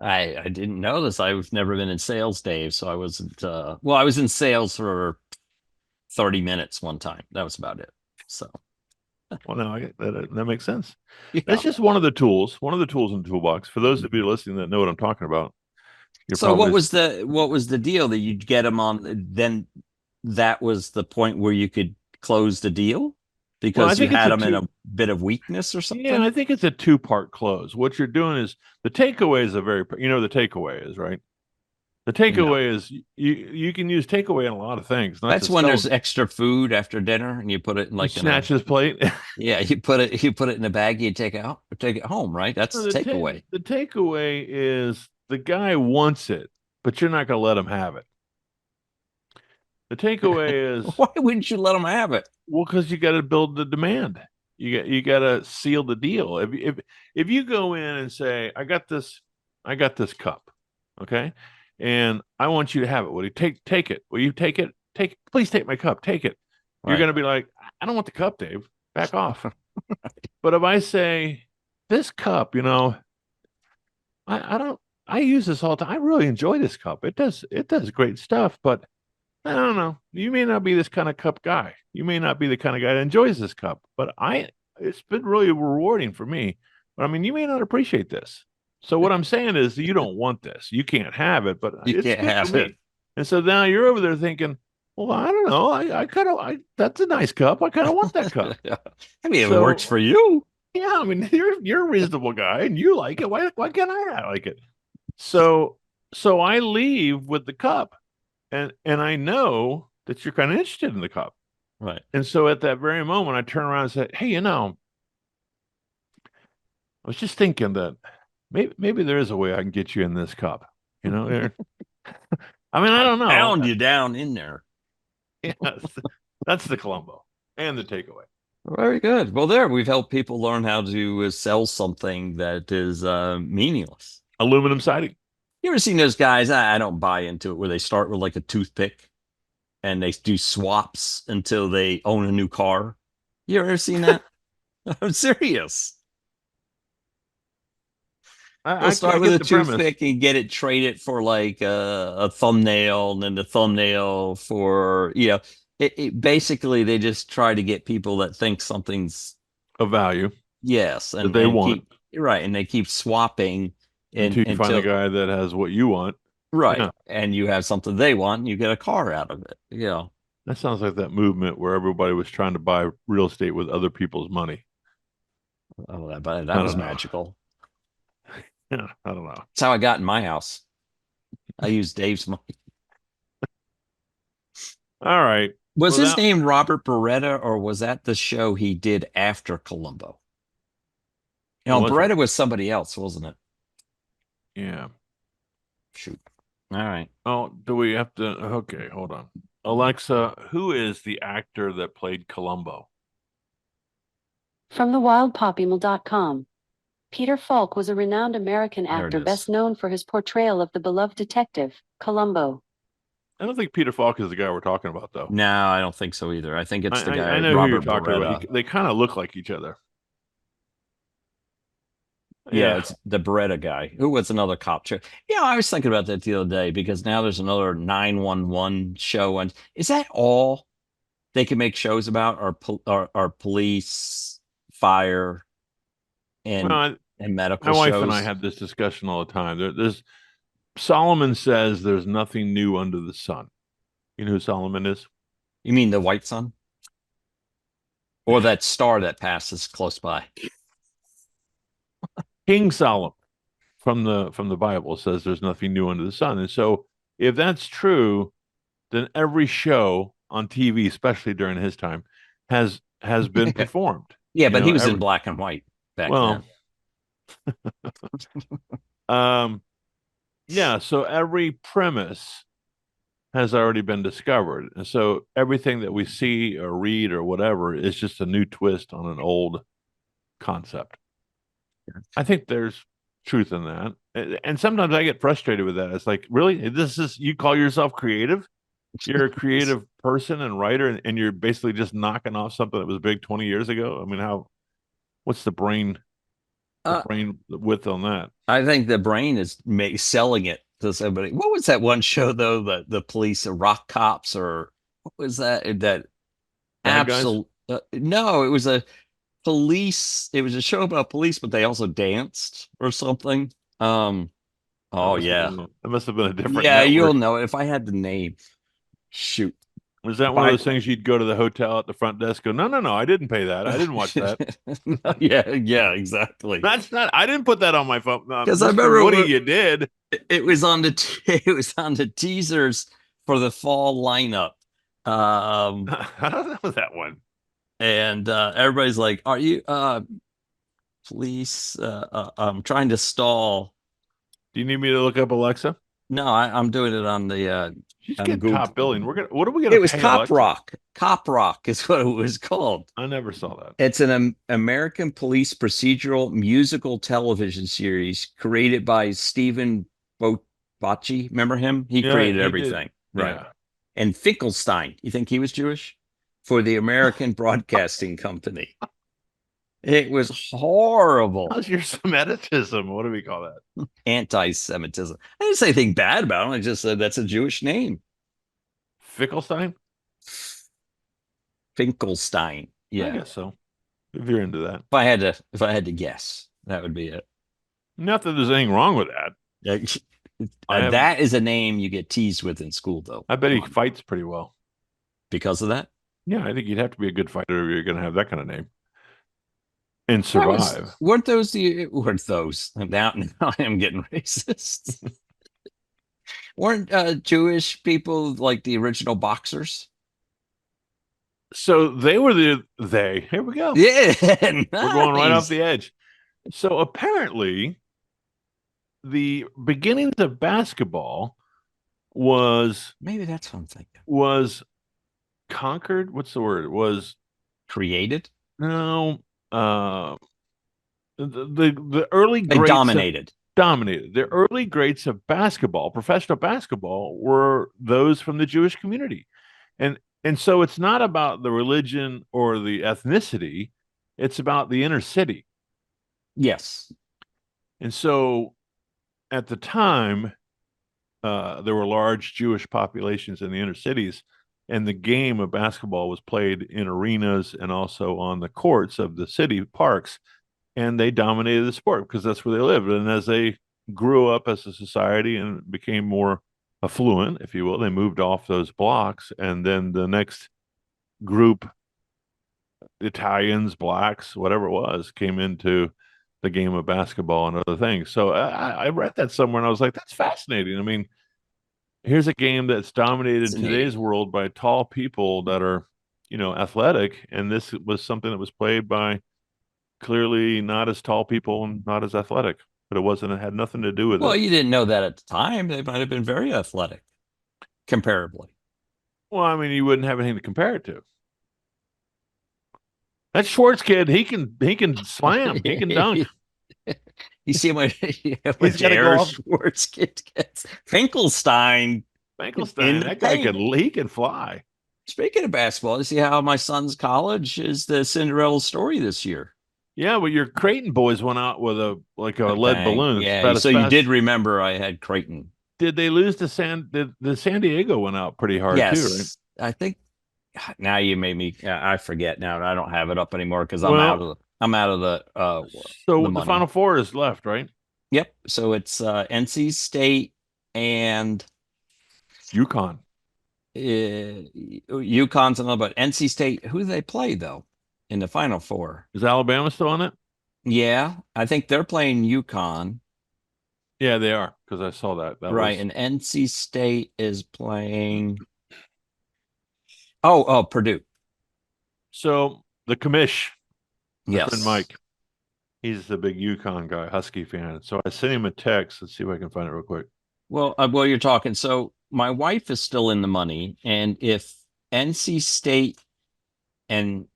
I didn't know this. I've never been in sales, Dave, so I wasn't. Well, I was in sales for 30 minutes one time. That was about it. So Well, no, that makes sense. yeah. That's just one of the tools in the toolbox. For those of you listening that know what I'm talking about, you're So what probably was the deal that you'd get them on? Then that was the point where you could close the deal Well, I because you think it's had a them in two. a bit of weakness or Yeah, something. I think it's a two-part close. What you're doing is the takeaway is the takeaway is, right? The No, takeaway is you can use takeaway in a lot of things, not that's to when sell. there's extra food after dinner and you put it in You like in a snatch his plate. yeah, you put it in a bag, you take it home, right? That's No, the takeaway. the takeaway is the guy wants it, but you're not going to let him have it. The takeaway is, Why wouldn't you let them have it? well, because you got to build the demand. You got to seal the deal. If you go in and say, I got this cup, okay, and I want you to have it. Will you take it? Will you take it? Take it. Please take my cup. Take it. You're Right. going to be like, "I don't want the cup, Dave. Back off." But if I say, "This cup, I I use this all the time. I really enjoy this cup. It does great stuff, but I don't know. You may not be this kind of cup guy. You may not be the kind of guy that enjoys this cup, but it's been really rewarding for me. But I mean, you may not appreciate this. So what I'm saying is you don't want this. You can't have it, but You it's can't good for have me. it. And so now you're over there thinking, well, I don't know. That's a nice cup. I kind of want that cup. I mean, if it So- works for you. Yeah, I mean, you're a reasonable guy and you like it. Why can't I like it? So I leave with the cup, and I know that you're kind of interested in the cup. Right. And so at that very moment, I turn around and say, "Hey, I was just thinking that maybe there is a way I can get you in this cup." I mean, I don't know. Pound you down in there. Yes, that's the Columbo and the takeaway. Very good. Well, there we've helped people learn how to sell something that is meaningless. Aluminum siding. You ever seen those guys? I don't buy into it where they start with like a toothpick and they do swaps until they own a new car. You ever seen that? I'm serious. They'll start with a toothpick and get it traded for like a thumbnail, and then the thumbnail for, it basically they just try to get people that think something's of value. Yes, and that they want. Right, and they keep swapping until you find the guy that has what you want. Right, Yeah. and you have something they want, and you get a car out of it. That sounds like that movement where everybody was trying to buy real estate with other people's money. Oh, that I was don't know. magical. Yeah, I don't know. That's how I got in my house. I used Dave's money. All right. Was Well, his name Robert Beretta, or was that the show he did after Columbo? Was it? Beretta was somebody else, wasn't it? Yeah. Shoot. All right. Oh, do we have to? Okay, hold on. Alexa, who is the actor that played Columbo? From thewildpopemail.com. Peter Falk was a renowned American There it actor is. best known for his portrayal of the beloved detective, Columbo. I don't think Peter Falk is the guy we're talking about, though. No, I don't think so either. I think it's the guy I know Robert who you're talking Beretta. about. They kind of look like each other. Yeah, it's the Beretta guy. Who was another cop show? I was thinking about that the other day because now there's another 911 show, and is that all they can make shows about? Are police, fire, and Well, medical my wife shows? and I have this discussion all the time. There's Solomon says there's nothing new under the sun. You know who Solomon is? You mean the White Sun, or that star that passes close by? King Solomon from the Bible says there's nothing new under the sun. And so if that's true, then every show on TV, especially during his time, has been performed. Yeah, but You he know, was in every- black and white back Well, then. Yeah, so every premise has already been discovered. And so everything that we see or read or whatever is just a new twist on an old concept. I think there's truth in that. And sometimes I get frustrated with that. It's like, really? You call yourself creative? You're a creative person and writer, and you're basically just knocking off something that was big 20 years ago? I mean, what's the brain width on that? I think the brain is selling it to somebody. What was that one show though? The police, rock cops, or what was that? That Bad Guys? no, it was a police. It was a show about police, but they also danced or something. Oh yeah, It must have been a different. yeah. network. You'll know it if I had the name. Shoot. Was that one of those things you'd go to the hotel at the front desk? Go, no, I didn't pay that. I didn't watch that. yeah, exactly. That's not. I didn't put that on my phone. 'Cause I remember Woody, when- you did. It was on the teasers for the fall lineup. I don't know that one. And everybody's like, "Are you police? I'm trying to stall." Do you need me to look up Alexa? No, I'm doing it on the. She's I'm getting Google- top billing. What are we gonna? It was pay Cop Alexa? Rock. Cop Rock is what it was called. I never saw that. It's an American police procedural musical television series created by Stephen Bocci. Remember him? He Yeah, created he did. everything. Right. Yeah. And Finkelstein. You think he was Jewish? For the American Broadcasting Company. It was horrible. How's your Semitism? What do we call that? Anti-Semitism. I didn't say anything bad about him. I just said that's a Jewish name. Finkelstein? Finkelstein. I Yeah. guess so. If you're into that. If I had to guess, that would be it. Not that there's anything wrong with that. That is a name you get teased with in school, though. I bet he fights pretty well. Because of that. Yeah, I think you'd have to be a good fighter if you're going to have that kind of name and survive. Weren't those? Now I am getting racist. Weren't Jewish people like the original boxers? So they were Here we go. Yeah, We're going right nice. off the edge. So apparently, the beginnings of basketball was Maybe that's what I'm thinking. Conquered. What's the word? Was Created. no. The early They greats dominated. dominated. The early greats of basketball, professional basketball, were those from the Jewish community, and so it's not about the religion or the ethnicity; it's about the inner city. Yes. And so, at the time, there were large Jewish populations in the inner cities, and the game of basketball was played in arenas and also on the courts of the city parks, and they dominated the sport because that's where they lived. And as they grew up as a society and became more affluent, if you will, they moved off those blocks, and then the next group, Italians, blacks, whatever it was, came into the game of basketball and other things. So I read that somewhere and I was like, that's fascinating. I mean, here's a game that's dominated in today's world by tall people that are, athletic. And this was something that was played by clearly not as tall people and not as athletic, but it had nothing to do with Well, it. you didn't know that at the time. They might have been very athletic, comparably. Well, I mean, you wouldn't have anything to compare it to. That Schwartz kid, he can slam, he can dunk. You see what He's got to go J.R. off. Schwartz gets. Finkelstein. Finkelstein, that guy can fly. Speaking of basketball, you see how my son's college is the Cinderella story this year. Yeah, well, your Creighton boys went out with a lead balloon. Yeah, so you did remember I had Creighton. Did they lose to the San Diego went out pretty hard too, right? I think now you made me. I forget now. I don't have it up anymore because I'm out of the. So the Final Four is left, right? Yep. So it's NC State and UConn. UConn's another, but NC State. Who do they play though in the Final Four? Is Alabama still on it? Yeah, I think they're playing UConn. Yeah, they are because I saw that. Right, and NC State is playing. Oh, Purdue. So the commish, yes, friend Mike, he's the big UConn guy, Husky fan. So I sent him a text. Let's see if I can find it real quick. Well, you're talking. So my wife is still in the money, and if NC State and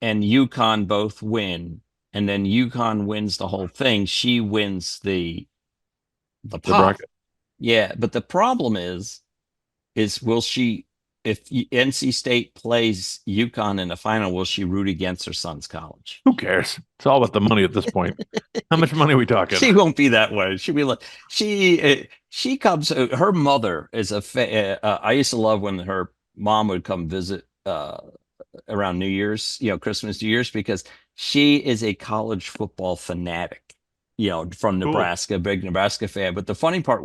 UConn both win, and then UConn wins the whole thing, she wins the pot. Bracket. Yeah, but the problem is will she? If NC State plays UConn in the final, will she root against her son's college? Who cares? It's all about the money at this point. How much money are we talking? She won't be that way. She'll be like, she comes, her mother is I used to love when her mom would come visit around New Year's, Christmas, New Year's, because she is a college football fanatic, from Nebraska, cool. Big Nebraska fan. But the funny part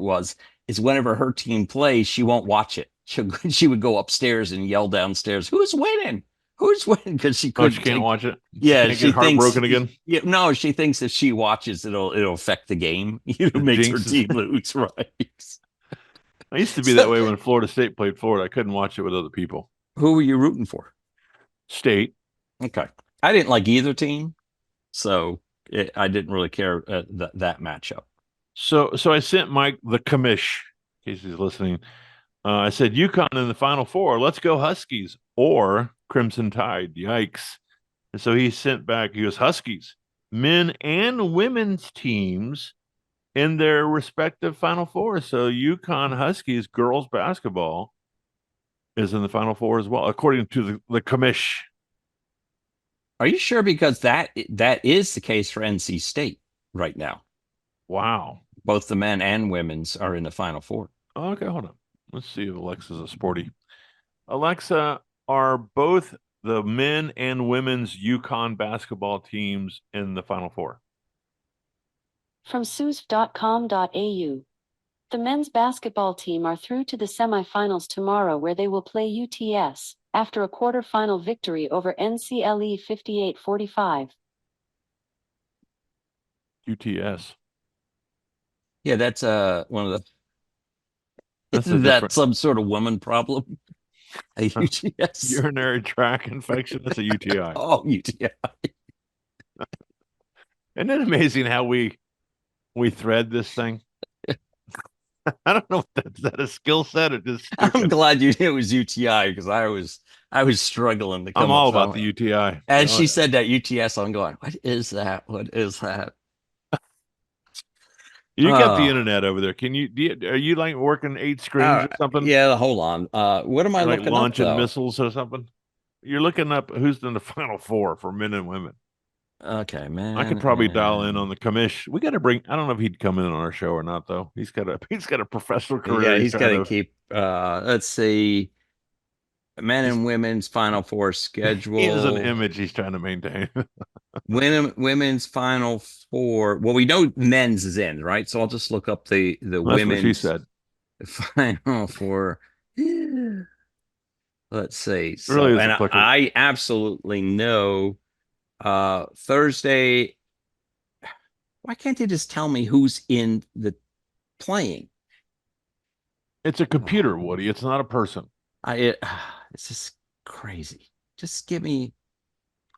is whenever her team plays, she won't watch it. She would go upstairs and yell downstairs, "Who's winning? Who's winning?" Because she couldn't. She can't watch it. Yeah, she thinks heartbroken again. Yeah, no, she thinks if she watches, it'll affect the game. It makes her team lose. Right. I used to be that way when Florida State played Florida. I couldn't watch it with other people. Who were you rooting for? State. Okay, I didn't like either team, so I didn't really care that matchup. So I sent Mike the commish, in case he's listening. I said, UConn in the Final Four. Let's go Huskies or Crimson Tide. Yikes. And so he sent back, he goes, Huskies, men and women's teams in their respective Final Four. So UConn Huskies girls basketball is in the Final Four as well, according to the commish. Are you sure? Because that is the case for NC State right now. Wow. Both the men and women's are in the Final Four. Okay, hold on. Let's see if Alexa's a sporty. Alexa, are both the men and women's UConn basketball teams in the Final Four? From susv.com.au. The men's basketball team are through to the semifinals tomorrow, where they will play UTS after a quarterfinal victory over NCLE 58-45. UTS. Yeah, that's one of the. That's a Isn't that different some sort of woman problem? A UTS. urinary tract infection. That's a UTI. Oh, UTI. Isn't it amazing how we thread this thing? I don't know if that's a skill set or just I'm stupid. glad it was UTI because I was struggling to come I'm up all with about something. the UTI. And Oh, she yeah. said that UTS. I'm going, what is that? What is that? You got the Oh. internet over there. Are you like working 8 screens or something? Yeah, hold on. What am I You're like looking launching up, though? missiles or something? You're looking up who's in the Final Four for men and women. Okay, man. I could probably dial in on the commish. We got to bring. I don't know if he'd come in on our show or not, though. He's got a professional career. Yeah, he's got trying to keep. Let's see. Men and women's Final Four schedule. He has an image he's trying to maintain. Women's Final Four. Well, we know men's is in, right? So I'll just look up the That's women's what she said. Final Four. Let's see. So, Really is and applicable. I absolutely know Thursday. Why can't they just tell me who's in the playing? It's a computer, Woody. It's not a person. It's just crazy. Just give me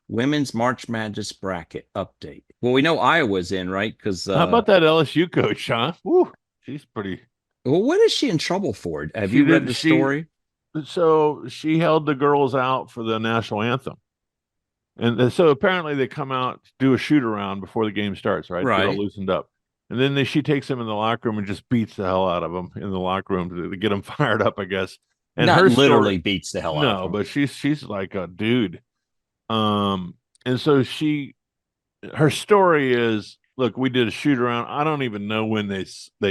women's March Madness bracket update. Well, we know Iowa's in, right? Because How about that LSU coach, huh? Woo, she's pretty. well, what is she in trouble for? Have She you read did- the she- story? So she held the girls out for the national anthem. And so apparently they come out, do a shoot around before the game starts, right? Get all Right. loosened up. And then she takes them in the locker room and just beats the hell out of them in the locker room to get them fired up, I guess. And Not her literally story, beats the hell out no, of them. but she's like a dude. And so her story is, look, we did a shoot around. I don't even know when they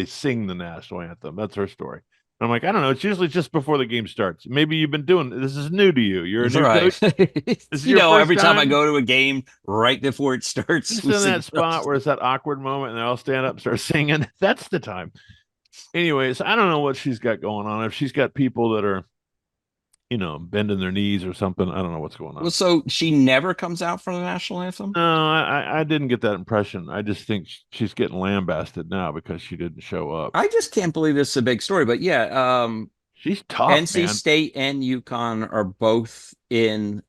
sing the national anthem. That's her story. I'm like, I don't know. It's usually just before the game starts. Maybe you've been doing this is new to you. You're a new coach. This is You your know, first every time I time? go to a game, right before it starts, Just we in sing that spot where it's that awkward moment and they all stand up and start singing. That's the time. Anyways, I don't know what she's got going on. If she's got people that are, bending their knees or something, I don't know what's going on. Well, so she never comes out for the national anthem? No, I didn't get that impression. I just think she's getting lambasted now because she didn't show up. I just can't believe this is a big story. But yeah, She's tough, NC man. State and UConn are both in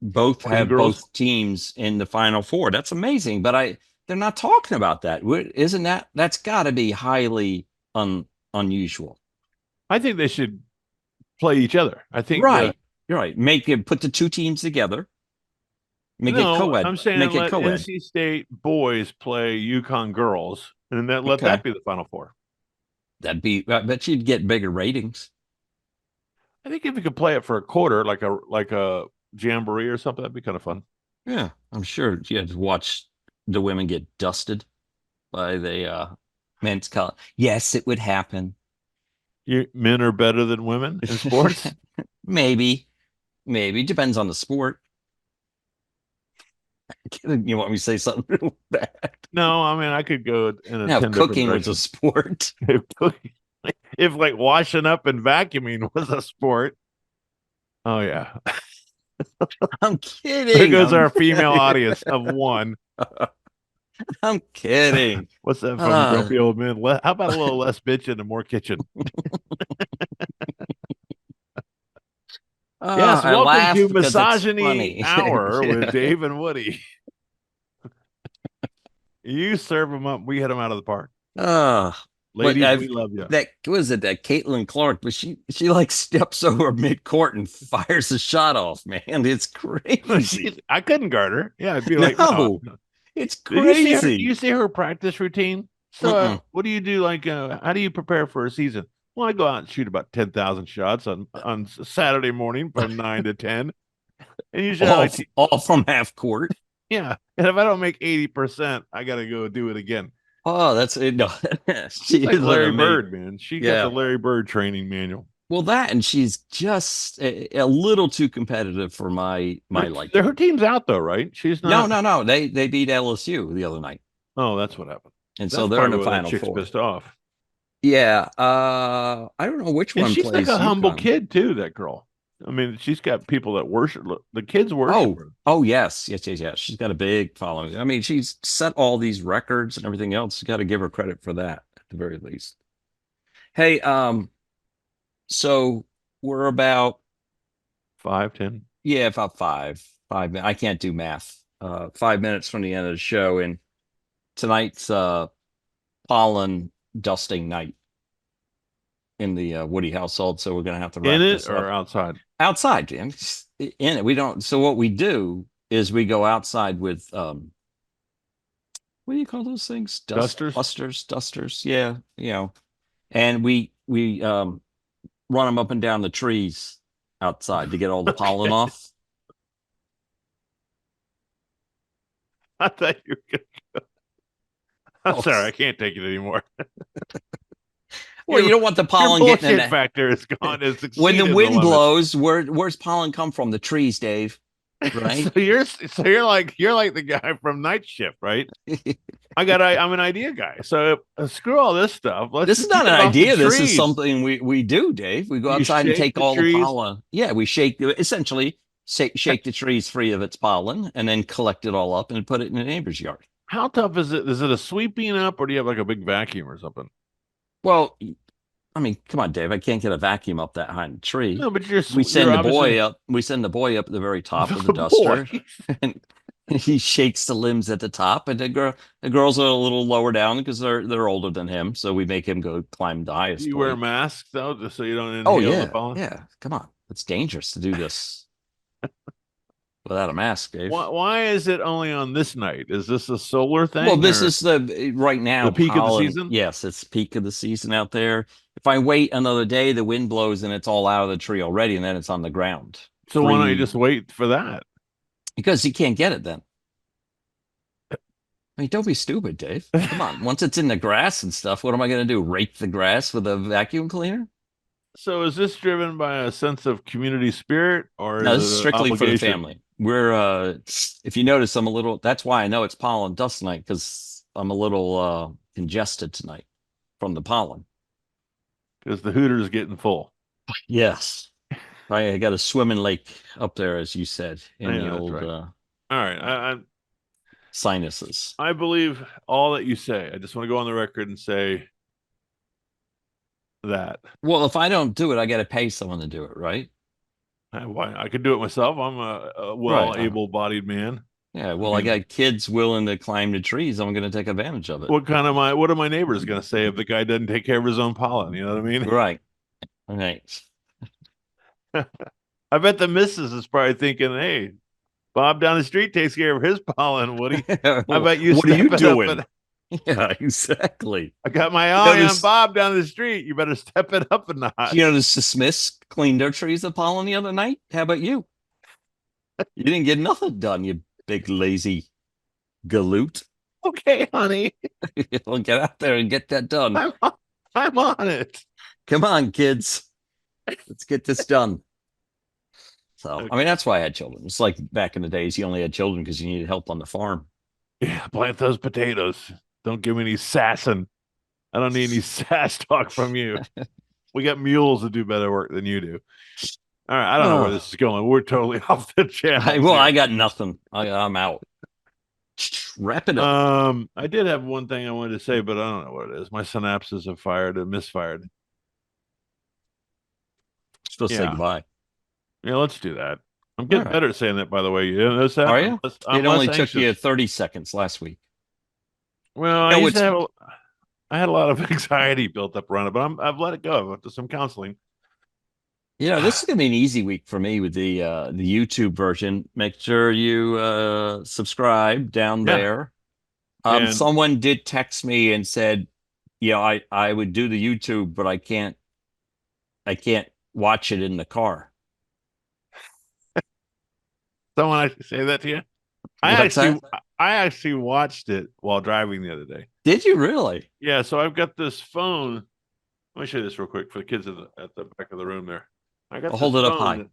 both Playing have girls? both teams in the Final Four. That's amazing. But they're not talking about that. Isn't that's got to be highly unusual. I think they should play each other. I think Right. You're right. Put the two teams together. Make it co-ed. I'm saying Make it let co-ed. NC State boys play UConn girls, and let Okay. that be the Final Four. I bet you'd get bigger ratings. I think if you could play it for a quarter, like a jamboree or something, that'd be kind of fun. Yeah, I'm sure you had to watch the women get dusted by the men's college. Yes, it would happen. Men are better than women in sports. Maybe depends on the sport. You want me to say something real bad? No, I mean I could go in a Now, 10 if different cooking was a directions. sport. If like washing up and vacuuming was a sport. Oh yeah. I'm kidding. There goes I'm our female kidding. audience of one. I'm kidding. What's that from Grumpy Old Men? How about a little less bitching and more kitchen? Yes, I welcome laugh to because it's Misogyny funny. Hour Yeah. with Dave and Woody. You serve them up, we hit them out of the park. Ladies, we love you. That was it. That Caitlin Clark, but she like steps over mid-court and fires a shot off. Man, it's crazy. I couldn't guard her. Yeah, I'd be like, No. no. It's Did you see her- crazy. you see her practice routine? So, Mm-mm. what do you do? Like, how do you prepare for a season? Well, I go out and shoot about 10,000 shots on Saturday morning from 9 to 10. And usually, I like all from half court. yeah. And if I don't make 80%, I got to go do it again. Oh, that's it. No, she Like is Larry amazing. Bird, man. She got Yeah. the Larry Bird training manual. Well, that and she's just a little too competitive for my liking. Her team's out though, right? She's not. No. They beat LSU the other night, Oh, that's what happened. and That's so they're in the probably why that Final chick's Four. pissed off. Yeah. I don't know which And one she's plays like a humble UConn. kid too. That girl. I mean, she's got people that worship. The kids worship her. Oh, yes. She's got a big following. I mean, she's set all these records and everything else. You got to give her credit for that at the very least. Hey, so we're about 5, 10. yeah, about 5 minutes. I can't do math. 5 minutes from the end of the show, and tonight's pollen dusting night in the Woody household. So we're gonna have to wrap In this it or up. outside? Outside, Jim. In it. We don't. So what we do is we go outside with what do you call those things? Dusters. Yeah, and we run them up and down the trees outside to get all the pollen off. I thought you were gonna. I'm sorry, I can't take it anymore. Well, you don't want the pollen Your getting in bullshit the, factor is gone. when the wind blows. Where's pollen come from? The trees, Dave. Right? so you're like the guy from Night Shift, right? I'm an idea guy. So screw all this stuff. This is not an idea. This is something we do, Dave. We go outside and take all the pollen. Yeah, we shake the trees free of its pollen and then collect it all up and put it in a neighbor's yard. How tough is it? Is it a sweeping up, or do you have like a big vacuum or something? Well, I mean, come on, Dave. I can't get a vacuum up that high in the tree. No, but we send the boy up. We send the boy up at the very top of the duster, and he shakes the limbs at the top. And the girls are a little lower down because they're older than him. So we make him go climb the highest. You wear a mask though, just so you don't inhale the pollen. Yeah. Come on, it's dangerous to do this without a mask, Dave. Why is it only on this night? Is this a solar thing? Well, this is right now the peak of the season. Yes, it's peak of the season out there. If I wait another day, the wind blows and it's all out of the tree already, and then it's on the ground. So why don't you just wait for that? Because you can't get it then. I mean, don't be stupid, Dave. Come on. Once it's in the grass and stuff, what am I going to do? Rake the grass with a vacuum cleaner? So is this driven by a sense of community spirit, or no? This is strictly for the family. We're if you notice, I'm a little. That's why I know it's pollen dust night, because I'm a little congested tonight from the pollen. Because the Hooters getting full. Yes, I got a swimming lake up there, as you said, in the old. Right. All right, sinuses. I believe all that you say. I just want to go on the record and say that. Well, if I don't do it, I got to pay someone to do it, right? I could do it myself. I'm a able-bodied man. Yeah, well, I got kids willing to climb the trees. I'm going to take advantage of it. What are my neighbors going to say if the guy doesn't take care of his own pollen? You know what I mean? Right. I bet the missus is probably thinking, "Hey, Bob down the street takes care of his pollen. Woody, how about you? What are you doing?" Yeah, exactly. I got my eye on Bob down the street. You better step it up a notch. You notice the Smiths cleaned their trees of pollen the other night? How about you? You didn't get nothing done, you big lazy galoot. Okay, honey. Well, get out there and get that done. I'm on it. Come on, kids. Let's get this done. So, okay. I mean, that's why I had children. It's like back in the days, you only had children because you needed help on the farm. Yeah, plant those potatoes. Don't give me any sassing. I don't need any sass talk from you. We got mules that do better work than you do. All right, I don't know where this is going. We're totally off the channel. I got nothing. I'm out. Wrap it up. I did have one thing I wanted to say, but I don't know what it is. My synapses have fired and misfired. Supposed to say goodbye. Yeah, let's do that. I'm getting better at saying that, by the way. You notice that? Are you? It only took you 30 seconds last week. Well, I had a lot of anxiety built up around it, but I've let it go. I've done some counseling. Yeah, this is gonna be an easy week for me with the YouTube version. Make sure you subscribe down there. Someone did text me and said, I would do the YouTube, but I can't watch it in the car. Someone actually say that to you? What's that? I actually watched it while driving the other day. Did you really? Yeah, so I've got this phone. Let me show you this real quick for the kids at the back of the room there. I got Well, hold this it up phone high. that-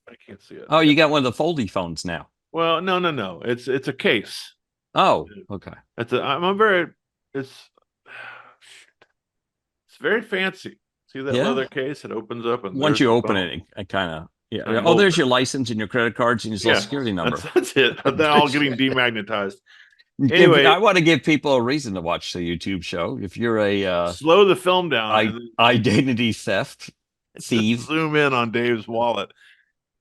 I can't see it. Oh, you got one of the foldy phones now. Well, no. It's a case. Oh, okay. It's it's very fancy. See that Yeah. leather case? It opens up and Once there's you the open phone. it, it kind of yeah. I Oh, hold there's it. your license and your credit cards and your social security number. That's it. They're all getting demagnetized. Give- Anyway. I want to give people a reason to watch the YouTube show. If you're a Slow the film down and then identity theft thief, just zoom in on Dave's wallet.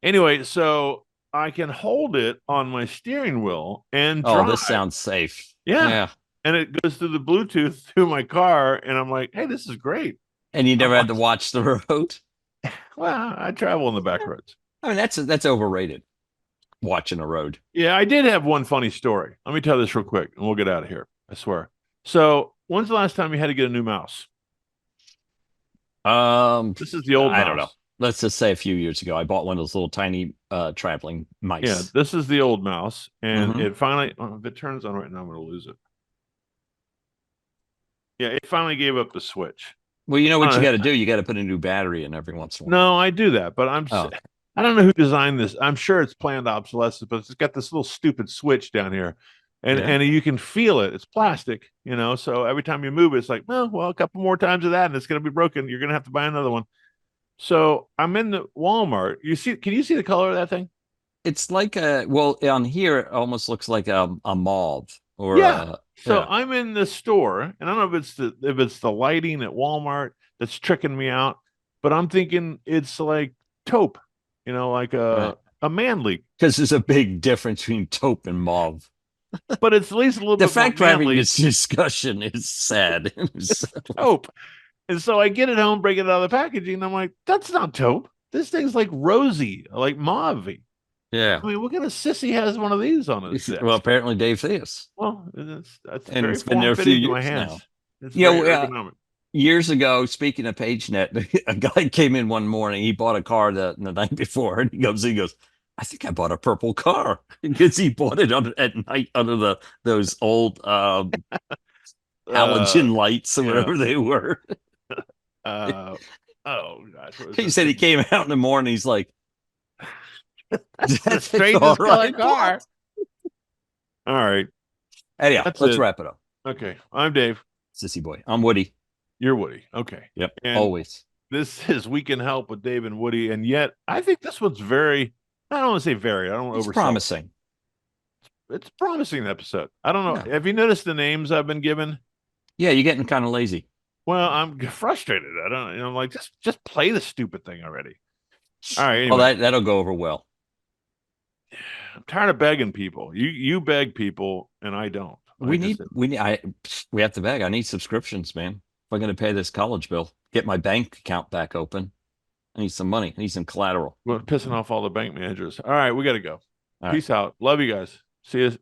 Anyway, so I can hold it on my steering wheel and oh, drive. this sounds safe. Yeah. And it goes through the Bluetooth through my car, and I'm like, hey, this is great. And you never had to watch the road. Well, I travel in the back roads. I mean, that's overrated. Watching a road. Yeah, I did have one funny story. Let me tell this real quick, and we'll get out of here. I swear. So, when's the last time you had to get a new mouse? This is the old mouse. I don't know. Let's just say a few years ago, I bought one of those little tiny traveling mice. Yeah, this is the old mouse, and it finally, if it turns on right now, I'm going to lose it. Yeah, it finally gave up the switch. Well, you know what you got to do? You got to put a new battery in every once in a while. No, I do that, but I don't know who designed this. I'm sure it's planned obsolescence, but it's got this little stupid switch down here, and you can feel it. It's plastic, so every time you move it, it's like, well, a couple more times of that, and it's going to be broken. You're going to have to buy another one. So I'm in the Walmart. Can you see the color of that thing? It's like on here, it almost looks like a mauve or So I'm in the store, and I don't know if it's the lighting at Walmart that's tricking me out, but I'm thinking it's like taupe, like a manly. Because there's a big difference between taupe and mauve. But it's at least a little The bit more fact we're having manly. this discussion is sad. Taupe. And so I get it home, break it out of the packaging, and I'm like, that's not taupe. This thing's like rosy, like mauve. Yeah. I mean, what kind of sissy has one of these on his desk? Well, apparently Dave Theus. Well, that's And very it's been there a few form-fitting to my years hands. now. It's Yeah, very ergonomic. Years ago, speaking of PageNet, a guy came in one morning. He bought a car the night before, and he goes, I think I bought a purple car because he bought it at night under those old halogen lights or whatever they were. Oh gosh! He said he came out in the morning. He's like, "That's the "That's strangest all color right, car." All right. Anyhow, That's let's it. wrap it up. Okay, I'm Dave. Sissy boy, I'm Woody. You're Woody. Okay. Yep, And always. this is We Can Help with Dave and Woody, and yet I think this one's very. I don't want to say very. I don't want to It's oversell. promising. It's a promising episode. I don't know. Yeah. Have you noticed the names I've been given? Yeah, you're getting kind of lazy. Well, I'm frustrated. I don't. I'm like, just play the stupid thing already. All right. Anyway. Well, that'll go over well. I'm tired of begging people. You beg people, and I don't. We have to beg. I need subscriptions, man. If I'm going to pay this college bill, get my bank account back open. I need some money. I need some collateral. We're pissing off all the bank managers. All right, we got to go. All right. Peace out. Love you guys. See you